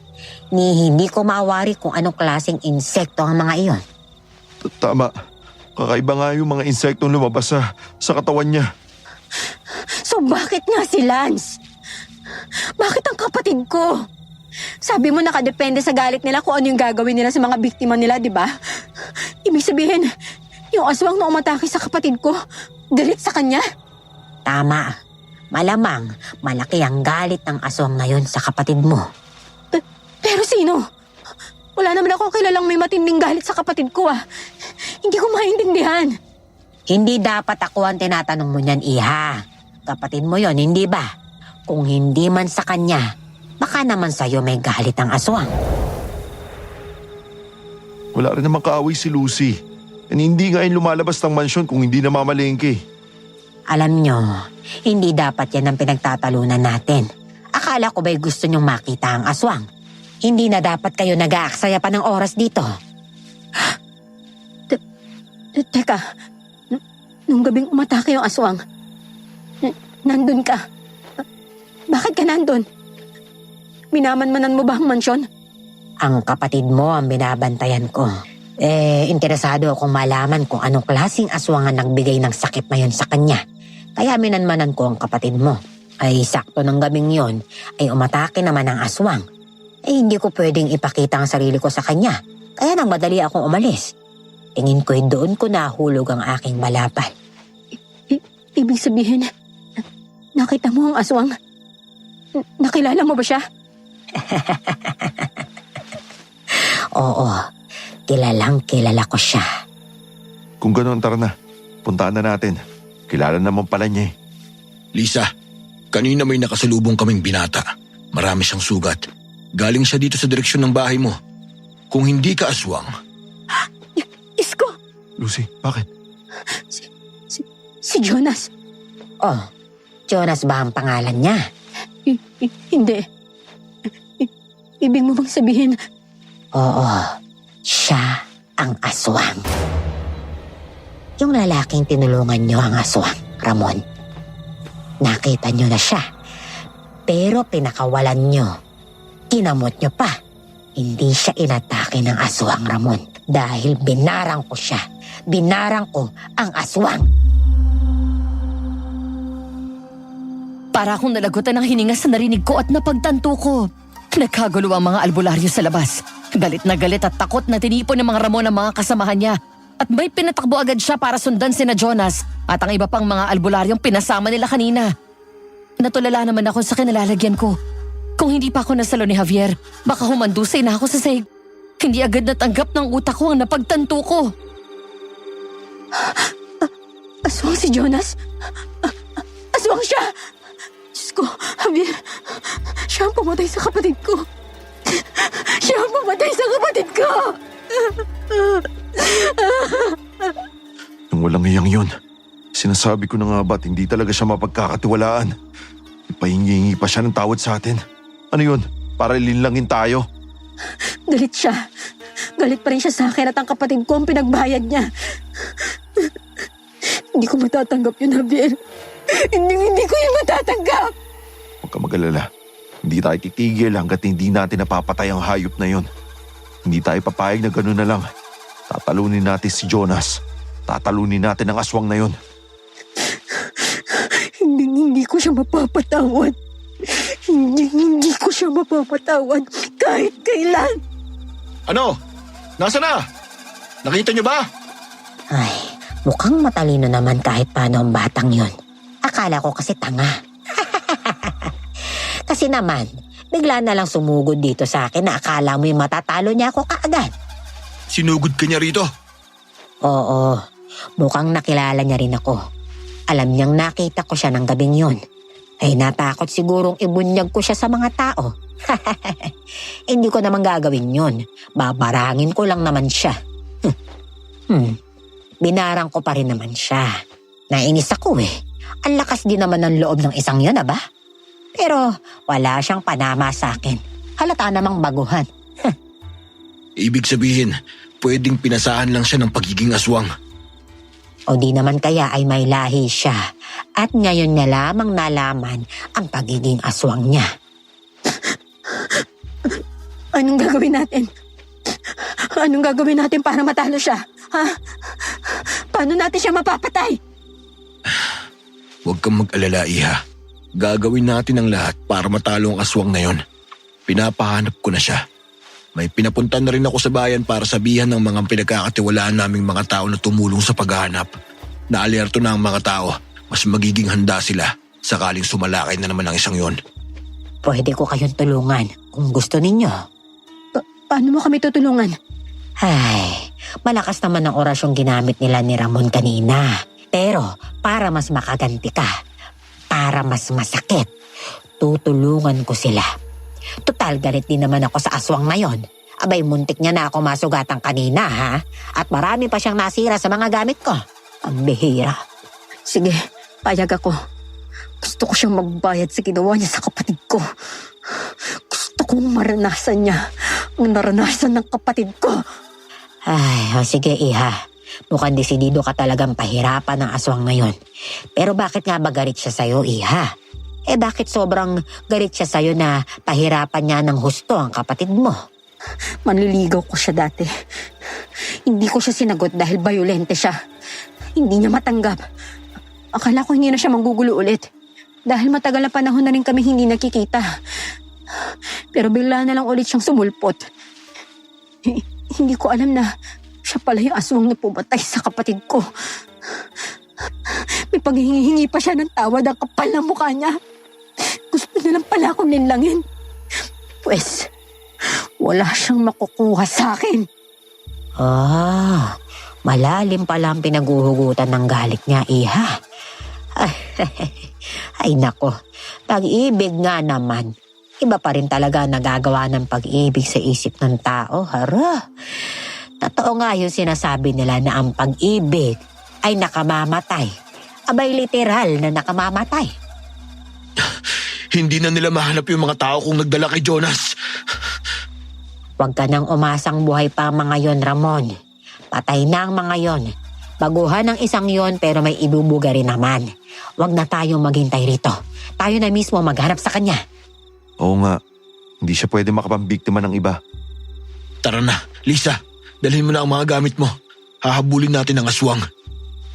hindi ko maawari kung anong klaseng insekto ang mga iyon. Tama. Kakaiba nga yung mga insektong lumabas sa katawan niya. So bakit nga si Lance? Bakit ang kapatid ko? Sabi mo nakadepende sa galit nila kung ano yung gagawin nila sa mga biktima nila, di ba? Ibig sabihin, yung aswang na umatake sa kapatid ko, galit sa kanya? Tama. Malamang malaki ang galit ng aswang na yon sa kapatid mo. Pero sino? Wala naman akong kilalang may matinding galit sa kapatid ko ah. Hindi ko maintindihan. Hindi dapat ako ang tinatanong mo niyan, Iha. Kapatid mo yon, hindi ba? Kung hindi man sa kanya, baka naman sa'yo may galit ang aswang. Wala rin namang kaaway si Lucy. And hindi nga yung lumalabas ng mansyon kung hindi namamalengke. Alam nyo, hindi dapat yan ang pinagtatalunan natin. Akala ko ba'y gusto nyong makita ang aswang? Hindi na dapat kayo nag-aaksaya pa ng oras dito. Teka, nung gabing umatake yung aswang, nandun ka. Bakit ka nandun? Minamanmanan mo ba ang mansyon? Ang kapatid mo ang binabantayan ko. Interesado akong malaman kung anong klaseng aswang ang nagbigay ng sakit na yun sa kanya. Kaya minanmanan ko ang kapatid mo. Ay sakto ng gabing yon ay umatake naman ang aswang. Hindi ko pwedeng ipakita ang sarili ko sa kanya. Kaya nang madali akong umalis. Tingin ko'y doon ko nahulog ang aking malapal. Ibig sabihin, nakita mo ang aswang? Nakilala mo ba siya? Oo, kilalang kilala ko siya. Kung ganoon, tara na. Puntaan na natin. Kilala naman pala niya eh. Lisa, kanina may nakasalubong kaming binata. Marami siyang sugat. Galing siya dito sa direksyon ng bahay mo. Kung hindi ka aswang... Isko! Lucy, bakit? Si Jonas. Oh, Jonas ba ang pangalan niya? Hindi. Ibig mo bang sabihin... Oo, siya ang aswang. Yung lalaking tinulungan niyo ang aswang, Ramon. Nakita niyo na siya. Pero pinakawalan niyo. Kinamot niyo pa. Hindi siya inatake ng aswang, Ramon. Dahil binarang ko siya. Binarang ko ang aswang. Para akong nalagutan ng hininga sa narinig ko at napagtanto ko. Nagkagulo ang mga albularyo sa labas. Galit na galit at takot na tinipon ng mga Ramon ang mga kasamahan niya. At may pinatakbo agad siya para sundan sina Jonas at ang iba pang mga albularyong pinasama nila kanina. Natulala naman ako sa kinalalagyan ko. Kung hindi pa ako nasalo ni Javier, baka humandusay na ako sa sahig. Hindi agad natanggap ng utak ko ang napagtanto ko. Aswang si Jonas? Aswang siya! Diyos ko, Javier, siya ang pumatay sa kapatid ko. Siya ang pumatay sa kapatid ko! Yung walang iyang yun. Sinasabi ko na nga ba't hindi talaga siya mapagkakatiwalaan. Ipahingi pa siya ng tawad sa atin. Ano yun? Para linlangin tayo? Galit siya. Galit pa rin siya sa akin at ang kapatid ko ang pinagbayad niya. Hindi ko matatanggap yun, Javier. Hindi ko yun matatanggap. Huwag ka mag-alala. Hindi tayo titigil hanggat hindi natin napapatay ang hayop na yun. Hindi tayo papayag na gano'n na lang. Tatalunin natin si Jonas. Tatalunin natin ang aswang na yun. Hindi ko siya mapapatawad. Hindi ko siya mapapatawad kahit kailan. Ano? Nasa na? Nakita niyo ba? Ay, mukhang matalino naman kahit paano ang batang yon. Akala ko kasi tanga. Kasi naman, bigla na lang sumugod dito sa akin na akala mo yung matatalo niya ako kaagad. Sinugod ka niya rito. Oo, mukhang nakilala niya rin ako. Alam niyang nakita ko siya ng gabing yun. Ay natakot sigurong ibunyag ko siya sa mga tao. Hindi ko naman gagawin yun. Babarangin ko lang naman siya. Binarang ko pa rin naman siya. Nainis ako eh. Ang lakas din naman ng loob ng isang yan, aba? Pero wala siyang panama sa akin. Halata namang baguhan. Ibig sabihin, pwedeng pinasahan lang siya ng pagiging aswang. O di naman kaya ay may lahi siya. At ngayon niya lamang nalaman ang pagiging aswang niya. Anong gagawin natin? Anong gagawin natin para matalo siya? Ha? Paano natin siya mapapatay? Huwag kang mag-alala, Iha. Gagawin natin ang lahat para matalo ang aswang na yon. Pinapahanap ko na siya. May pinapunta na rin ako sa bayan para sabihan ng mga pinagkakatiwalaan naming mga tao na tumulong sa paghahanap. Naalerto na ang mga tao. Mas magiging handa sila sakaling sumalakay na naman ang isang yon. Pwede ko kayong tulungan kung gusto ninyo. Paano mo kami tutulungan? Ay, malakas naman ang orasyong ginamit nila ni Ramon kanina. Pero para mas makaganti ka, para mas masakit, tutulungan ko sila. Total, galit din naman ako sa aswang na yon. Abay, muntik niya na ako masugatan kanina, ha? At marami pa siyang nasira sa mga gamit ko. Ang bihira. Sige, payag ako. Gusto ko siyang magbayad sa ginawa niya sa kapatid ko. Gusto kong maranasan niya ang naranasan ng kapatid ko. Ay, sige, Iha. Mukhang desidido ka talagang pahirapan ng aswang na yon. Pero bakit nga ba galit siya sa'yo, Iha? Bakit sobrang galit siya sa'yo na pahirapan niya ng husto ang kapatid mo? Manliligaw ko siya dati. Hindi ko siya sinagot dahil bayolente siya. Hindi niya matanggap. Akala ko hindi na siya manggugulo ulit. Dahil matagal na panahon na rin kami hindi nakikita. Pero bigla na lang ulit siyang sumulpot. Hindi ko alam na siya pala yung aswang na pumatay sa kapatid ko. May paghihingi pa siya ng tawad ang kapal ng mukha niya. Gusto na lang pala akong linlangin. Pwes, wala siyang makukuha sa akin. Malalim pala ang pinaguhugutan ng galit niya, Iha. Ay nako, pag-ibig nga naman. Iba pa rin talaga nagagawa ng pag-ibig sa isip ng tao, hara. Totoo nga yung sinasabi nila na ang pag-ibig ay nakamamatay. Abay literal na nakamamatay. Hindi na nila mahanap yung mga tao kung nagdala kay Jonas. Huwag ka nang umasang buhay pa ang mga yon, Ramon. Patay na ang mga yon. Baguhan ang isang yon pero may ibubuga rin naman. Huwag na tayong maghintay rito. Tayo na mismo maghanap sa kanya. Oo nga, hindi siya pwede makapambiktima ng iba. Tara na, Lisa. Dalhin mo na ang mga gamit mo. Hahabulin natin ang aswang.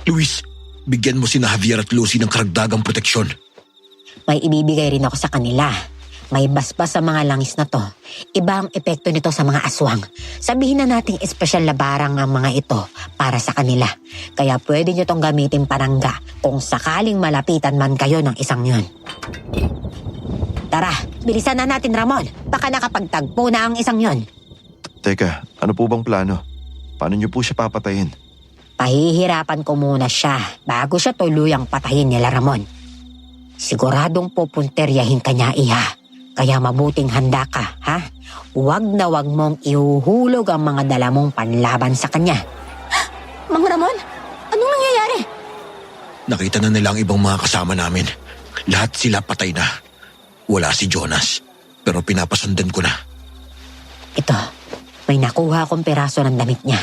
Luis, bigyan mo sina Javier at Lucy ng karagdagang proteksyon. May ibibigay rin ako sa kanila. May basbas sa mga langis na to. Iba ang epekto nito sa mga aswang. Sabihin na nating espesyal na barang ang mga ito para sa kanila. Kaya pwede nyo tong gamitin panangga kung sakaling malapitan man kayo ng isang yun. Tara, bilisan na natin, Ramon. Baka nakapagtagpo na ang isang yun. Teka, ano po bang plano? Paano niyo po siya papatayin? Pahihirapan ko muna siya bago siya tuluyang patayin nila, Ramon. Siguradong pupunteryahin ka niya, Iha. Kaya mabuting handa ka, ha? Huwag na huwag mong ihuhulog ang mga dala mong panlaban sa kanya. Mang Ramon, anong nangyayari? Nakita na nila ang ibang mga kasama namin. Lahat sila patay na. Wala si Jonas, pero pinapasundan ko na. Ito, may nakuha akong peraso ng damit niya.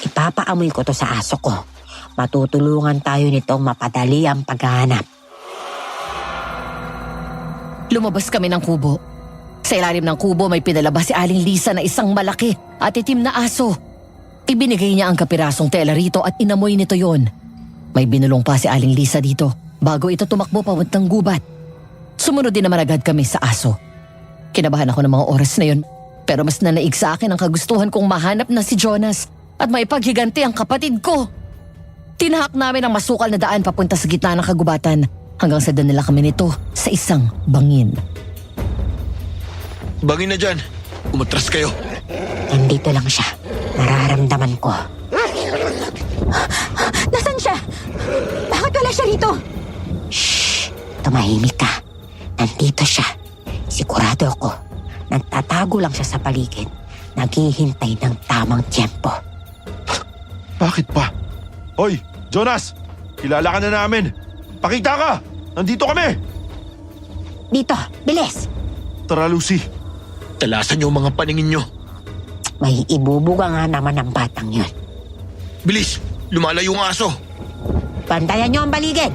Ipapaamoy ko to sa aso ko. Matutulungan tayo nitong mapadali ang paghahanap. Lumabas kami ng kubo. Sa ilalim ng kubo may pinalabas si Aling Lisa na isang malaki at itim na aso. Ibinigay niya ang kapirasong tela rito at inamoy nito yon. May binulong pa si Aling Lisa dito bago ito tumakbo papuntang gubat. Sumunod din naman agad kami sa aso. Kinabahan ako ng mga oras na yun, pero mas nanaig sa akin ang kagustuhan kong mahanap na si Jonas at maipaghiganti ang kapatid ko. Tinahak namin ang masukal na daan papunta sa gitna ng kagubatan hanggang sa dinala kami nito sa isang bangin. Bangin na dyan. Umatras kayo. Nandito lang siya. Nararamdaman ko. Nasaan siya? Bakit wala siya rito? Shh! Tumahimik ka. Nandito siya. Sigurado ako. Nagtatago lang siya sa paligid. Naghihintay ng tamang tiyempo. Bakit pa? Hoy, Jonas! Kilala ka na namin! Pakita ka! Nandito kami! Dito, bilis! Tara, Lucy. Talasan niyo ang mga paningin niyo. May ibubuga nga naman ng batang yun. Bilis! Lumalayo ang aso. Bandayan niyo ang baligid!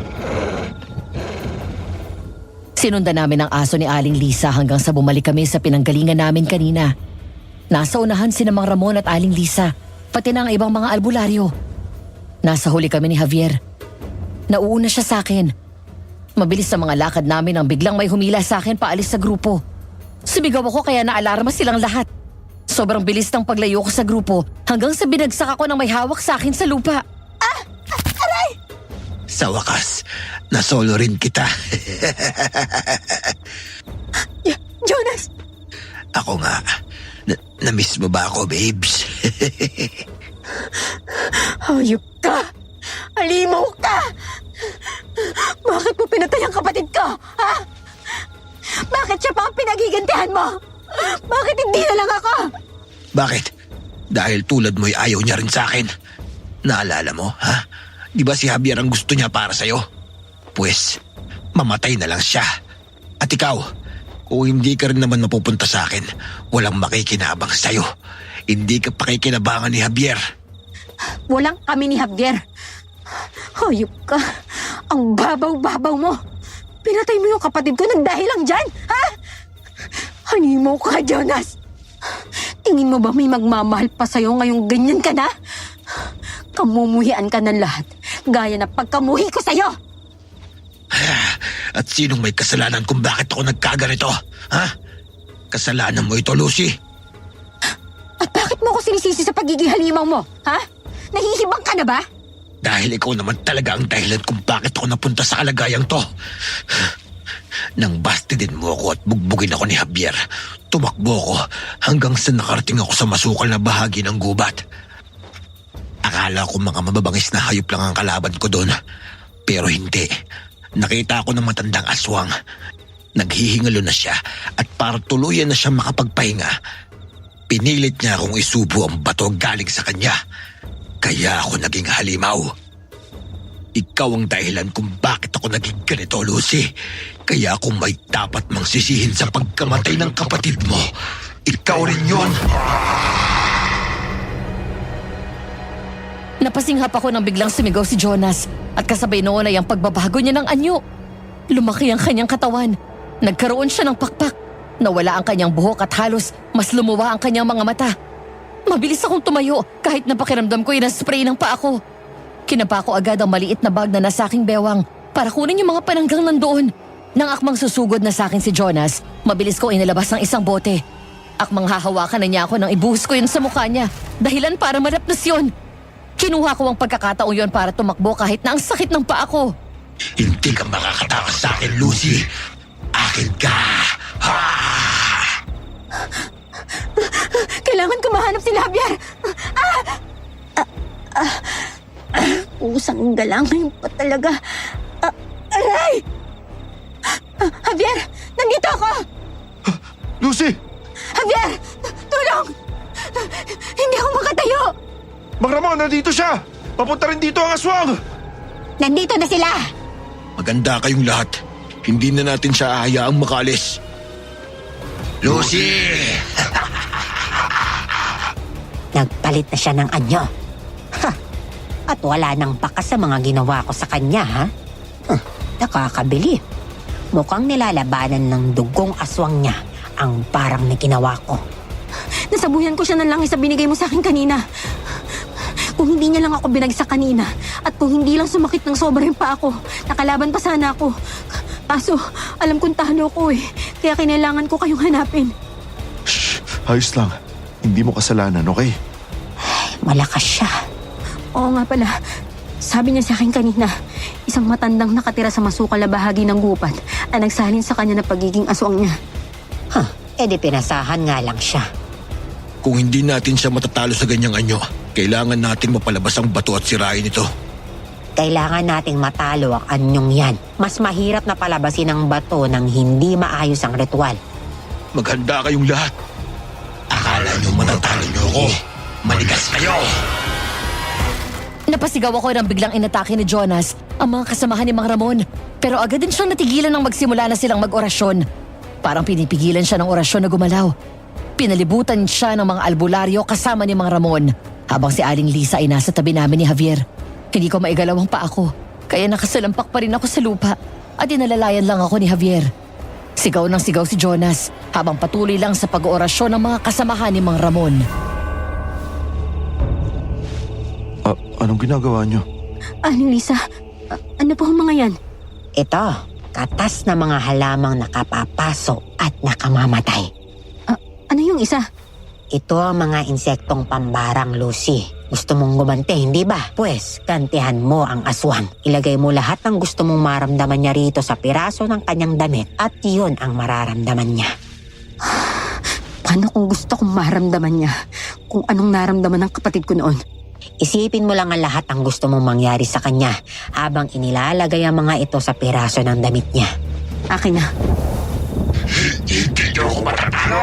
Sinundan namin ang aso ni Aling Lisa hanggang sa bumalik kami sa pinanggalingan namin kanina. Nasa unahan si Mang Ramon at Aling Lisa, pati na ang ibang mga albularyo. Nasa huli kami ni Javier. Nauuna siya sa akin. Mabilis sa mga lakad namin nang biglang may humila sa akin paalis sa grupo. Sumigaw ako kaya naalarma silang lahat. Sobrang bilis ng paglayo ko sa grupo hanggang sa binagsak ako ng may hawak sa akin sa lupa. Sa wakas, nasolo rin kita. Jonas! Ako nga. Na-miss mo ba ako, babes? Hayop ka! Alimaw ka! Bakit mo pinatay ang kapatid ko? Ha? Bakit siya pa ang pinagigantihan mo? Bakit hindi na lang ako? Bakit? Dahil tulad mo'y ayaw niya rin sa akin. Naalala mo, ha? Di ba si Javier ang gusto niya para sa'yo? Pues, mamatay na lang siya. At ikaw, kung hindi ka rin naman mapupunta sa akin, walang makikinabang sa'yo. Hindi ka pakikinabangan ni Javier. Walang kami ni Javier. Hayop ka. Ang babaw-babaw mo. Pinatay mo yung kapatid ko nang dahil lang dyan, ha? Hanimaw ka, Jonas. Tingin mo ba may magmamahal pa sa'yo ngayong ganyan ka na? Kamumuhian ka ng lahat, gaya na pagkamuhi ko sa'yo. At sinong may kasalanan kung bakit ako nagkaganito? Ha? Kasalanan mo ito, Lucy. At bakit mo ako sinisisi sa pagiging halimaw mo, ha? Nahihibang ka na ba? Dahil ikaw naman talaga ang dahilan kung bakit ako napunta sa kalagayang to. Nang bastidin mo ako at bugbugin ako ni Javier, tumakbo ako hanggang sa nakarating ako sa masukal na bahagi ng gubat. Akala ko mga mababangis na hayop lang ang kalaban ko doon. Pero hindi. Nakita ko ng matandang aswang. Naghihingalo na siya at para tuluyan na siya makapagpahinga, pinilit niya akong isubo ang bato galing sa kanya. Kaya ako naging halimaw. Ikaw ang dahilan kung bakit ako naging ganito, Lucy. Kaya kung may dapat mang sisihin sa pagkamatay ng kapatid mo, ikaw rin yun. Napasinghap ako nang biglang sumigaw si Jonas at kasabay noon ay ang pagbabago niya ng anyo. Lumaki ang kanyang katawan. Nagkaroon siya ng pakpak. Nawala ang kanyang buhok at halos mas lumuwa ang kanyang mga mata. Mabilis akong tumayo kahit napakiramdam ko inaspray ng paa ko. Kinapa ko agad ang maliit na bag na nasa aking bewang para kunin yung mga pananggang nandoon. Nang akmang susugod na sa akin si Jonas, mabilis ko inilabas ng isang bote. Akmang hahawakan na niya ako nang ibuhos ko yun sa mukha niya. Dahilan para malapnas yun. Kinuha ko ang pagkakataong yon para tumakbo kahit na ang sakit ng paa ko. Hindi ka makakatakas sa akin, Lucy. Akin ka. Ha! Kailangan ko mahanap si Javier. Usang galangan pa talaga. Aray! Javier! Nandito ako! Lucy! Javier! Tulong! Hindi ako makatayo! Mang Ramon, nandito siya! Papunta rin dito ang aswang! Nandito na sila! Maganda kayong lahat. Hindi na natin siya hayaang makalis. Lucy! Nagpalit na siya ng anyo. Ha! At wala nang bakas sa mga ginawa ko sa kanya, ha? Nakakabilib. Mukhang nilalabanan ng dugong aswang niya ang parang na ginawa ko. Nasabuyan ko siya ng langis sa binigay mo sa akin kanina. Kung hindi niya lang ako binagsak kanina at kung hindi lang sumakit ng sobra yung paa ko, nakalaban pa sana ako. Kaso, alam kong talo ko eh. Kaya kinailangan ko kayong hanapin. Shh, ayos lang. Hindi mo kasalanan, okay? Malakas siya. Oo nga pala. Sabi niya sa akin kanina, isang matandang nakatira sa masukal na bahagi ng gupat ang nagsalin sa kanya na pagiging aswang niya. Di pinasahan nga lang siya. Kung hindi natin siya matatalo sa ganyang anyo, kailangan natin mapalabas ang bato at sirain ito. Kailangan nating matalo ang anyong yan. Mas mahirap na palabasin ang bato nang hindi maayos ang ritual. Maghanda kayong lahat. Akala niyo matatalo niyo ako. Maligas kayo! Napasigaw ako nang biglang inatake ni Jonas ang mga kasamahan ni Mang Ramon. Pero agad din siyang natigilan nang magsimula na silang mag-orasyon. Parang pinipigilan siya ng orasyon na gumalaw. Pinalibutan siya ng mga albularyo kasama ni Mang Ramon habang si Aling Lisa ay nasa tabi namin ni Javier. Hindi ko maigalaw ang paa ko, kaya nakasalampak pa rin ako sa lupa at inalalayan lang ako ni Javier. Sigaw ng sigaw si Jonas habang patuloy lang sa pag-oorasyon ng mga kasamahan ni Mang Ramon. Anong ginagawa niyo? Aling Lisa, ano po ang mga yan? Ito, katas na mga halamang nakapapaso at nakamamatay. Ano yung isa? Ito ang mga insektong pambarang, Lucy. Gusto mong gumante, hindi ba? Pues, gantihan mo ang aswang. Ilagay mo lahat ng gusto mong maramdaman niya rito sa piraso ng kanyang damit at yun ang mararamdaman niya. Paano kung gusto kong maramdaman niya kung anong naramdaman ng kapatid ko noon? Isipin mo lang ang lahat ang gusto mong mangyari sa kanya habang inilalagay ang mga ito sa piraso ng damit niya. Akin na. Hindi niyo ako matatalo!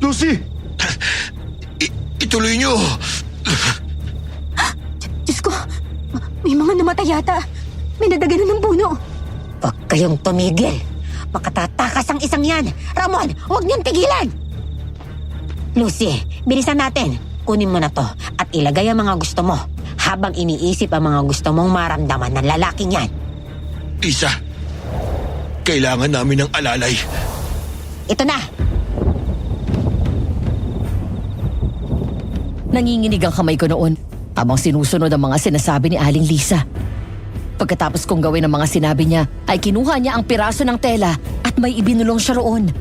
Lucy! Ituloy niyo! Diyos ko, may mga namatay yata. May nadaganan ng puno. Huwag kayong tumigil. Makatatakas ang isang yan. Ramon, huwag niyong tigilan! Lucy, bilisan natin. Kunin mo na to at ilagay ang mga gusto mo habang iniisip ang mga gusto mong maramdaman ng lalaking yan. Lisa, kailangan namin ng alalay. Ito na! Nanginginig ang kamay ko noon habang sinusunod ang mga sinasabi ni Aling Lisa. Pagkatapos kong gawin ang mga sinabi niya, ay kinuha niya ang piraso ng tela at may ibinulong siya roon.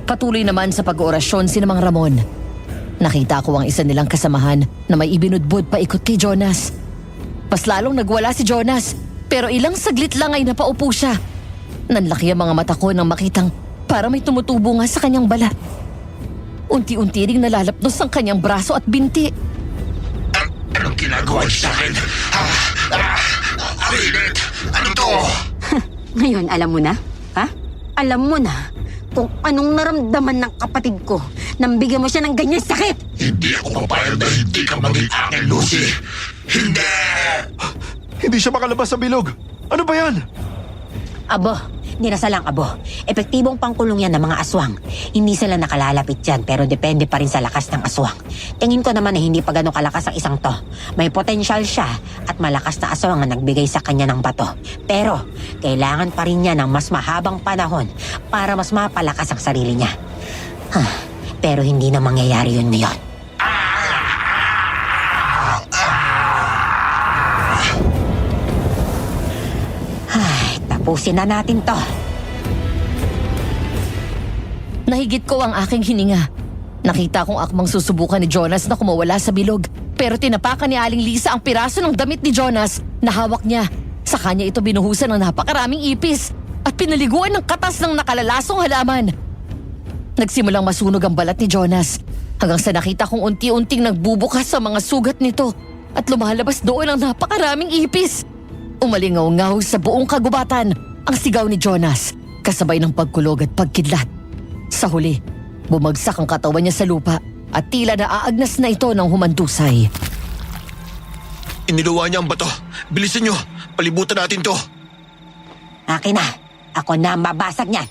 Patuloy naman sa pag-oorasyon si Mang Ramon. Nakita ko ang isa nilang kasamahan na may ibinudbud paikot kay Jonas. Mas lalong nagwala si Jonas, pero ilang saglit lang ay napaupo siya. Nanlaki ang mga mata ko nang makitang para may tumutubo nga sa kanyang balat. Unti-unti ring nalalapnos ang kanyang braso at binti. Anong ginagawa niyo sa akin? Ang init! Ano to? Ngayon, alam mo na? Ha? Alam mo na kung anong naramdaman ng kapatid ko nang bigyan mo siya ng ganyan sakit? Hindi ako papayag na hindi ka maging akin, Lucy. Hindi! Hindi siya makalabas sa bilog. Ano ba yan? Abo, dinasalang abo. Epektibong pangkulong yan ng mga aswang. Hindi sila nakalalapit yan pero depende pa rin sa lakas ng aswang. Tingin ko naman na hindi pa gano'ng kalakas ang isang to. May potensyal siya at malakas na aswang ang nagbigay sa kanya ng bato. Pero kailangan pa rin niya ng mas mahabang panahon para mas mapalakas ang sarili niya. Pero hindi na mangyayari yun ngayon. Tapusin na natin to. Nahigit ko ang aking hininga. Nakita kong akmang susubukan ni Jonas na kumawala sa bilog. Pero tinapakan ni Aling Lisa ang piraso ng damit ni Jonas na hawak niya. Sa kanya ito binuhusan ng napakaraming ipis at pinaliguan ng katas ng nakalalasong halaman. Nagsimulang masunog ang balat ni Jonas hanggang sa nakita kong unti-unting nagbubukas sa mga sugat nito at lumalabas doon ang napakaraming ipis. Umalingaw-ngaw sa buong kagubatan ang sigaw ni Jonas kasabay ng pagkulog at pagkidlat. Sa huli, bumagsak ang katawan niya sa lupa at tila naaagnas na ito ng humandusay. Iniluwa niya ang bato. Bilisan niyo. Palibutan natin to. Akin na. Ako na ang mabasag niyan.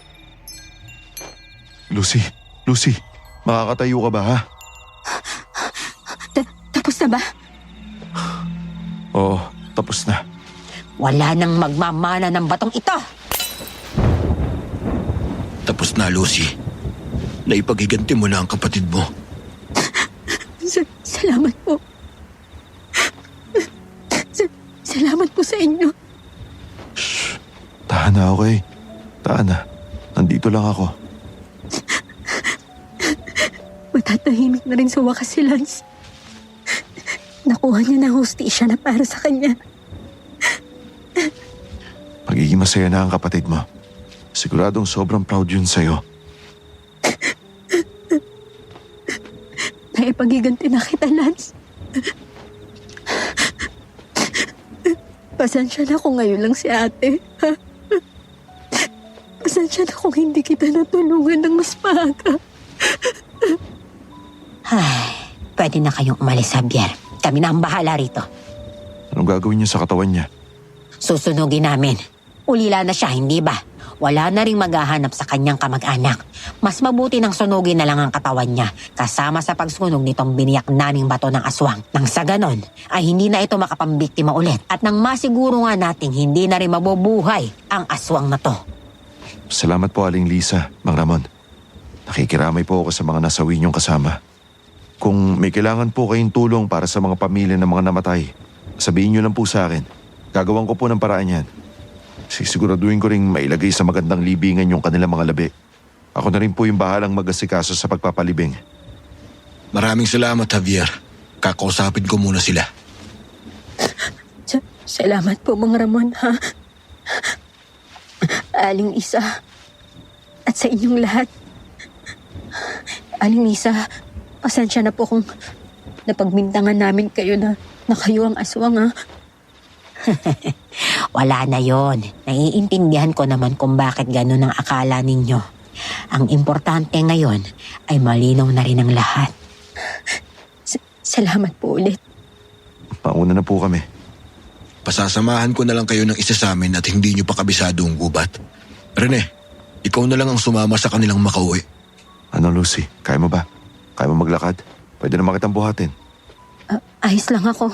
Lucy, makakatayo ka ba ha? Tapos na ba? Oo, tapos na. Wala nang magmamana ng batong ito. Tapos na, Lucy. Naipagiganti mo na ang kapatid mo. Salamat po. Salamat po sa inyo. okay. Tana, nandito lang ako. Matatahimik na rin sa wakas si Lance. Nakuha niya ng hustisya na para sa kanya. Magiging masaya na ang kapatid mo. Siguradong sobrang proud yun sa'yo. Naipagiganti na kita, Lance. Pasensya na kung ngayon lang si ate. Pasensya na kung hindi kita natulungan ng mas maaga. Ay, pwede na kayong umalis, Javier. Kami na ang bahala rito. Anong gagawin niyo sa katawan niya? Susunugin namin. Ulila na siya, hindi ba? Wala na ring maghahanap sa kanyang kamag-anak. Mas mabuti nang sunugin na lang ang katawan niya kasama sa pagsunog nitong biniyak naming bato ng aswang. Nang sa ganon, ay hindi na ito makapambiktima ulit. At nang masiguro nga nating hindi na rin mabubuhay ang aswang na to. Salamat po, Aling Lisa, Mang Ramon. Nakikiramay po ako sa mga nasawi niyong kasama. Kung may kailangan po kayong tulong para sa mga pamilya ng mga namatay, sabihin niyo lang po sa akin. Gagawin ko po ng paraan yan. Sisiguraduhin ko ring mailagay sa magandang libingan yung kanilang mga labi. Ako na rin po yung bahalang mag-asikaso sa pagpapalibing. Maraming salamat, Javier. Kakausapin ko muna sila. Salamat po, Mang Ramon, ha? Aling Isa. At sa inyong lahat. Aling Isa, pasensya na po kung napagbintangan namin kayo na kayo ang aswang, ha? Wala na yon. Naiintindihan ko naman kung bakit ganun ang akala ninyo. Ang importante ngayon ay malinaw na rin ang lahat. Salamat po ulit. Mauna na po kami. Pasasamahan ko na lang kayo ng isa sa amin at hindi nyo pa kabisado ang gubat. Rene, ikaw na lang ang sumama sa kanilang makauwi. Ano, Lucy? Kaya mo ba? Kaya mo maglakad? Pwede naman kitang buhatin. Ayos lang ako.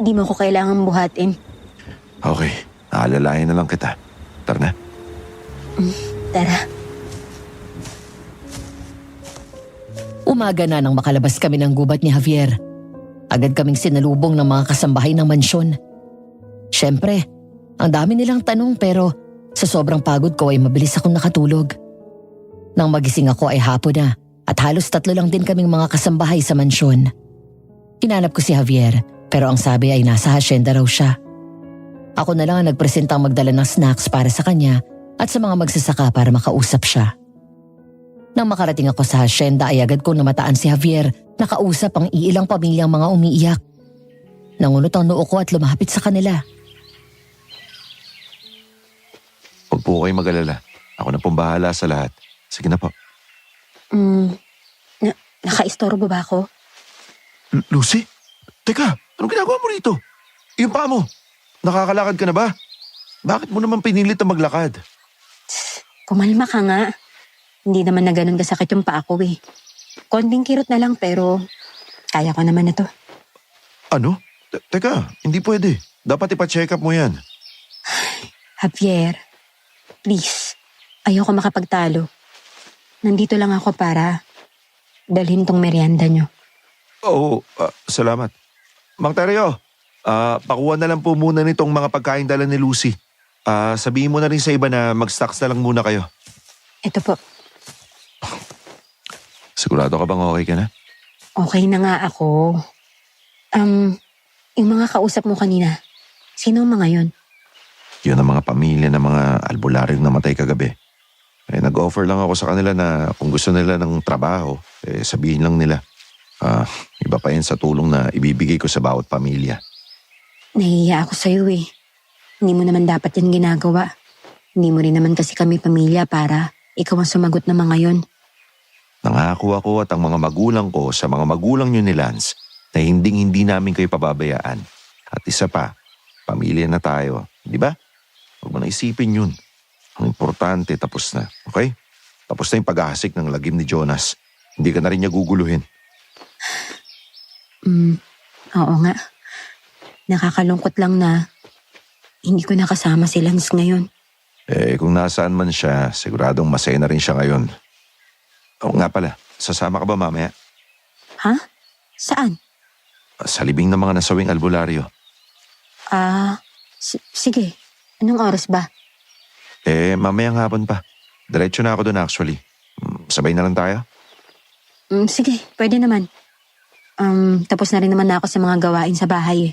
Hindi mo ko kailangan buhatin. Okay, aalalayan na lang kita. Tara na. Tara. Umaga na nang makalabas kami ng gubat ni Javier. Agad kaming sinalubong ng mga kasambahay ng mansyon. Siyempre, ang dami nilang tanong pero sa sobrang pagod ko ay mabilis akong nakatulog. Nang magising ako ay hapon na at halos 3 lang din kaming mga kasambahay sa mansyon. Hinanap ko si Javier pero ang sabi ay nasa hasyenda raw siya. Ako na lang ang nagpresentang magdala ng snacks para sa kanya at sa mga magsasaka para makausap siya. Nang makarating ako sa hasyenda ay agad kong namataan si Javier na kausap ang iilang pamilyang mga umiiyak. Nangunot ang noo ko at lumapit sa kanila. Huwag po kayo mag-alala. Ako na pong bahala sa lahat. Sige na po. Nakaistorbo ba ako? Lucy? Teka, anong ginagawa mo rito? Yung paa mo. Nakakalakad ka na ba? Bakit mo naman pinilit na maglakad? Kumalma ka nga. Hindi naman na ganun kasakit yung paa ko eh. Konting kirot na lang pero kaya ko naman na to. Ano? Teka, hindi pwede. Dapat ipa-check up mo yan. Javier, please. Ayoko makapagtalo. Nandito lang ako para dalhin tong merienda nyo. Oo, salamat. Mang Teryo, pakuha na lang po muna nitong mga pagkain dala ni Lucy. Sabihin mo na rin sa iba na mag-stocks na lang muna kayo. Ito po. Sigurado ka bang okay ka na? Okay na nga ako. Yung mga kausap mo kanina, sino ang mga yun? Yun ang mga pamilya ng mga albularyong namatay kagabi. Nag-offer lang ako sa kanila na kung gusto nila ng trabaho, sabihin lang nila. Iba pa yun sa tulong na ibibigay ko sa bawat pamilya. Nahihiya ako sa'yo eh. Hindi mo naman dapat yan ginagawa. Hindi mo rin naman kasi kami pamilya para ikaw ang sumagot ng mga yon. Nangako ako at ang mga magulang ko sa mga magulang nyo ni Lance na hindi namin kayo pababayaan. At isa pa, pamilya na tayo, di ba? Huwag mo na isipin yun. Ang importante, tapos na, okay? Tapos na yung paghahasik ng lagim ni Jonas. Hindi ka na rin niya guguluhin. Oo nga. Nakakalungkot lang na hindi ko nakasama si Lance ngayon. Kung nasaan man siya, siguradong masaya na rin siya ngayon. Oo nga pala, sasama ka ba mamaya? Ha? Saan? Sa libing ng mga nasawing albularyo. Sige. Anong oras ba? Mamayang hapon pa. Diretso na ako doon actually. Sabay na lang tayo. Sige, pwede naman. Tapos na rin naman ako sa mga gawain sa bahay eh.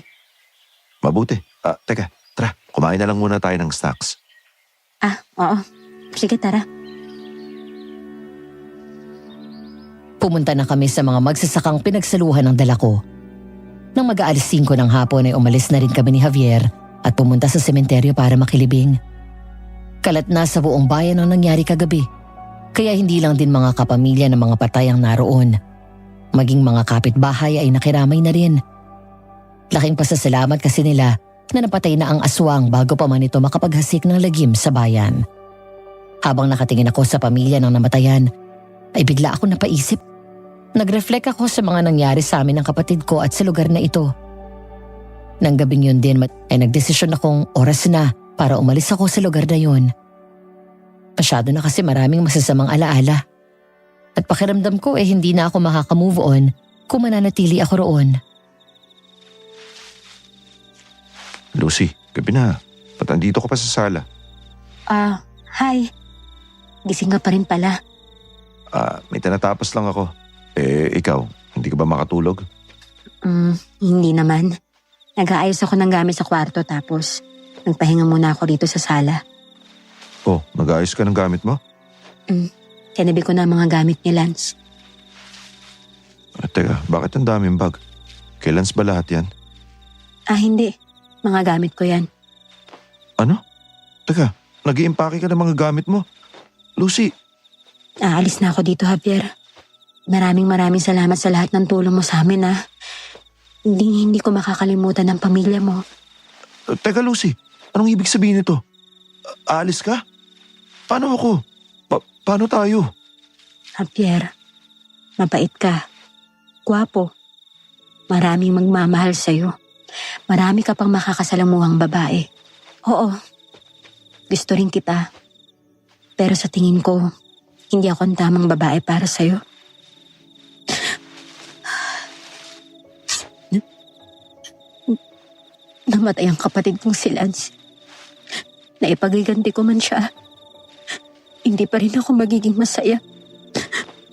Mabuti. Teka, tara. Kumain na lang muna tayo ng snacks. Oo. Sige, tara. Pumunta na kami sa mga magsasakang pinagsaluhan ng dala ko. Nang mag-aalis 5 ng hapon ay umalis na rin kami ni Javier at pumunta sa sementeryo para makilibing. Kalat na sa buong bayan ang nangyari kagabi. Kaya hindi lang din mga kapamilya ng mga patay ang naroon. Maging mga kapitbahay ay nakiramay na rin. Laking pasasalamat kasi nila na napatay na ang aswang bago pa man ito makapaghasik ng lagim sa bayan. Habang nakatingin ako sa pamilya ng namatayan, ay bigla ako napaisip. Nag-reflect ako sa mga nangyari sa amin ng kapatid ko at sa lugar na ito. Nang gabing yun din ay nagdesisyon akong oras na para umalis ako sa lugar na yun. Masyado na kasi maraming masasamang alaala. At pakiramdam ko hindi na ako makaka-move on kung mananatili ako roon. Lucy, gabi na. Ba't andito ka pa sa sala? Hi. Gising ka pa rin pala. May tinatapos lang ako. Ikaw, hindi ka ba makatulog? Hindi naman. Nag-aayos ako ng gamit sa kwarto tapos nagpahinga muna ako dito sa sala. Oh, nag-aayos ka ng gamit mo? Tinabi ko na ang mga gamit ni Lance. Teka, bakit ang daming bag? Kay Lance ba lahat yan? Hindi. Mga gamit ko yan. Ano? Teka, nag-iimpake ka ng mga gamit mo? Lucy, Aalis na ako dito, Javier. Maraming salamat sa lahat ng tulong mo sa amin, Hindi ko makakalimutan ang pamilya mo. Teka Lucy, anong ibig sabihin nito? Aalis ka? Paano ako? Paano tayo? Javier, mabait ka. Gwapo. Maraming magmamahal sa'yo. Marami ka pang makakasalamuhang babae. Oo, gusto rin kita. Pero sa tingin ko, hindi ako ang tamang babae para sa'yo. Namatay ang kapatid kong si Lance. Naipagiganti ko man siya. Hindi pa rin ako magiging masaya.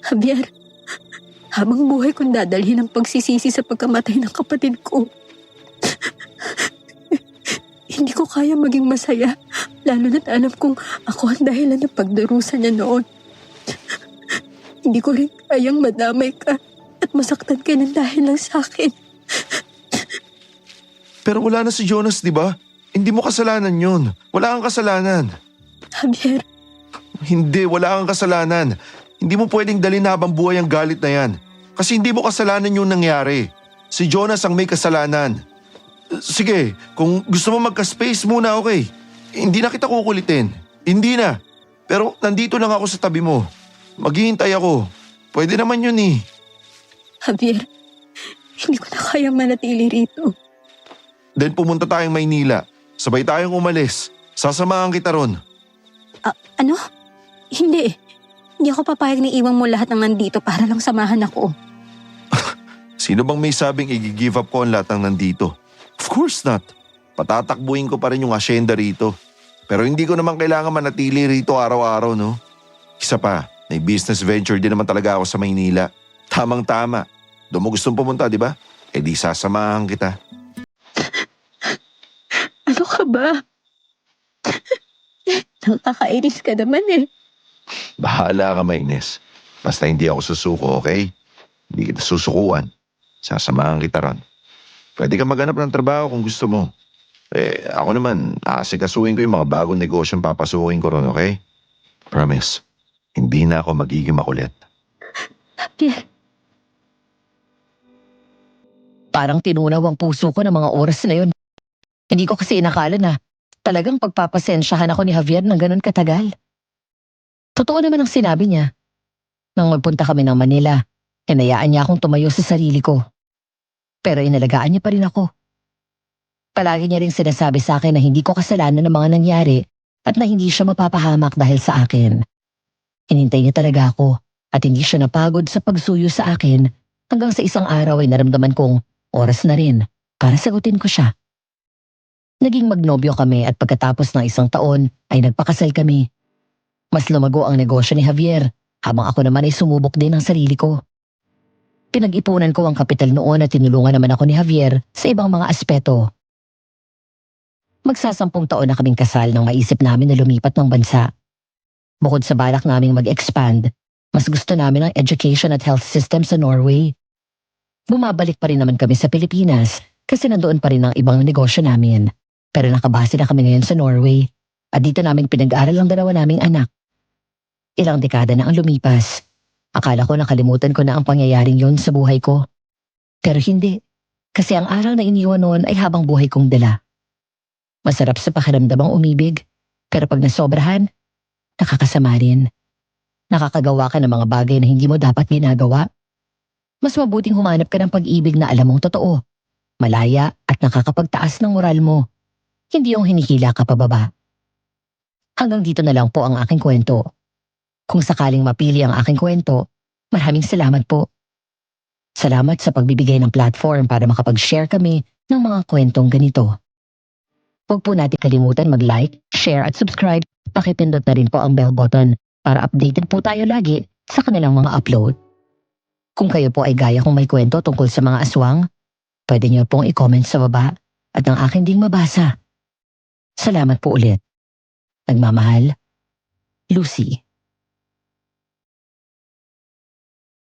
Javier, habang buhay kong dadalhin ang pagsisisi sa pagkamatay ng kapatid ko. Hindi ko kaya maging masaya, lalo na't alam kong ako ang dahilan ng pagdarusa niya noon. Hindi ko rin kayang madamay ka at masaktan ka ng dahil lang sa akin. Pero wala na si Jonas, di ba? Hindi mo kasalanan yun. Wala kang kasalanan. Javier, Hindi, wala kang kasalanan. Hindi mo pwedeng dalhin habang buhay ang galit na yan. Kasi hindi mo kasalanan yung nangyari. Si Jonas ang may kasalanan. Sige, kung gusto mo magka-space muna, okay. Hindi na kita kukulitin. Hindi na. Pero nandito lang ako sa tabi mo. Maghihintay ako. Pwede naman yun eh. Javier, hindi ko na kayang manatili rito. Then pumunta tayong Maynila. Sabay tayong umalis. Sasamahan kita ron. Ano? Hindi. Hindi ako papayag na iwan mo lahat ng nandito para lang samahan ako. Sino bang may sabing i-give up ko ang lahat ng nandito? Of course not. Patatakbuhin ko pa rin yung asyenda rito. Pero hindi ko naman kailangan manatili rito araw-araw, no? Isa pa, may business venture din naman talaga ako sa Maynila. Tamang-tama. Doon mo gustong pumunta, di ba? Di sasamahan kita. Ano ka ba? Nakakainis ka naman eh. Bahala ka, Maines. Basta hindi ako susuko, okay? Hindi kita susukuan. Sasamahan kita ron. Pwede ka maghanap ng trabaho kung gusto mo. Ako naman, aasikasuhin ko yung mga bagong negosyong papasukin ko ron, okay? Promise, hindi na ako magiging makulit. Javier, Parang tinunaw ang puso ko ng mga oras na yun. Hindi ko kasi inakala na talagang pagpapasensyahan ako ni Javier ng ganun katagal. Totoo naman ang sinabi niya. Nang magpunta kami ng Manila, hinayaan niya akong tumayo sa sarili ko. Pero inalagaan niya pa rin ako. Palagi niya rin sinasabi sa akin na hindi ko kasalanan ng mga nangyari at na hindi siya mapapahamak dahil sa akin. Hinintay niya talaga ako at hindi siya napagod sa pagsuyo sa akin hanggang sa isang araw ay naramdaman kong oras na rin para sagutin ko siya. Naging magnobyo kami at pagkatapos ng 1 taon ay nagpakasal kami. Mas lumago ang negosyo ni Javier habang ako naman ay sumubok din ng sarili ko. Pinag-ipunan ko ang kapital noon at tinulungan naman ako ni Javier sa ibang mga aspeto. Magsasampung taon na kaming kasal nang maisip namin na lumipat ng bansa. Bukod sa balak naming mag-expand, mas gusto namin ang education at health system sa Norway. Bumabalik pa rin naman kami sa Pilipinas kasi nandoon pa rin ang ibang negosyo namin. Pero nakabase na kami ngayon sa Norway at dito namin pinag-aral ang 2 naming anak. Ilang dekada na ang lumipas. Akala ko nakalimutan ko na ang pangyayaring yon sa buhay ko. Pero hindi, kasi ang aral na iniwan noon ay habang buhay kong dala. Masarap sa pakiramdam ang umibig, pero pag nasobrahan, nakakasama rin. Nakakagawa ka ng mga bagay na hindi mo dapat ginagawa. Mas mabuting humanap ka ng pag-ibig na alam mong totoo, malaya at nakakapagtaas ng moral mo. Hindi yung hinihila ka pababa. Hanggang dito na lang po ang aking kwento. Kung sakaling mapili ang aking kwento, maraming salamat po. Salamat sa pagbibigay ng platform para makapag-share kami ng mga kwentong ganito. Huwag po natin kalimutan mag-like, share at subscribe. Pakipindot na rin po ang bell button para updated po tayo lagi sa kanilang mga upload. Kung kayo po ay gaya kong may kwento tungkol sa mga aswang, pwede niyo pong i-comment sa baba at ang akin ding mabasa. Salamat po ulit. Nagmamahal, Lucy.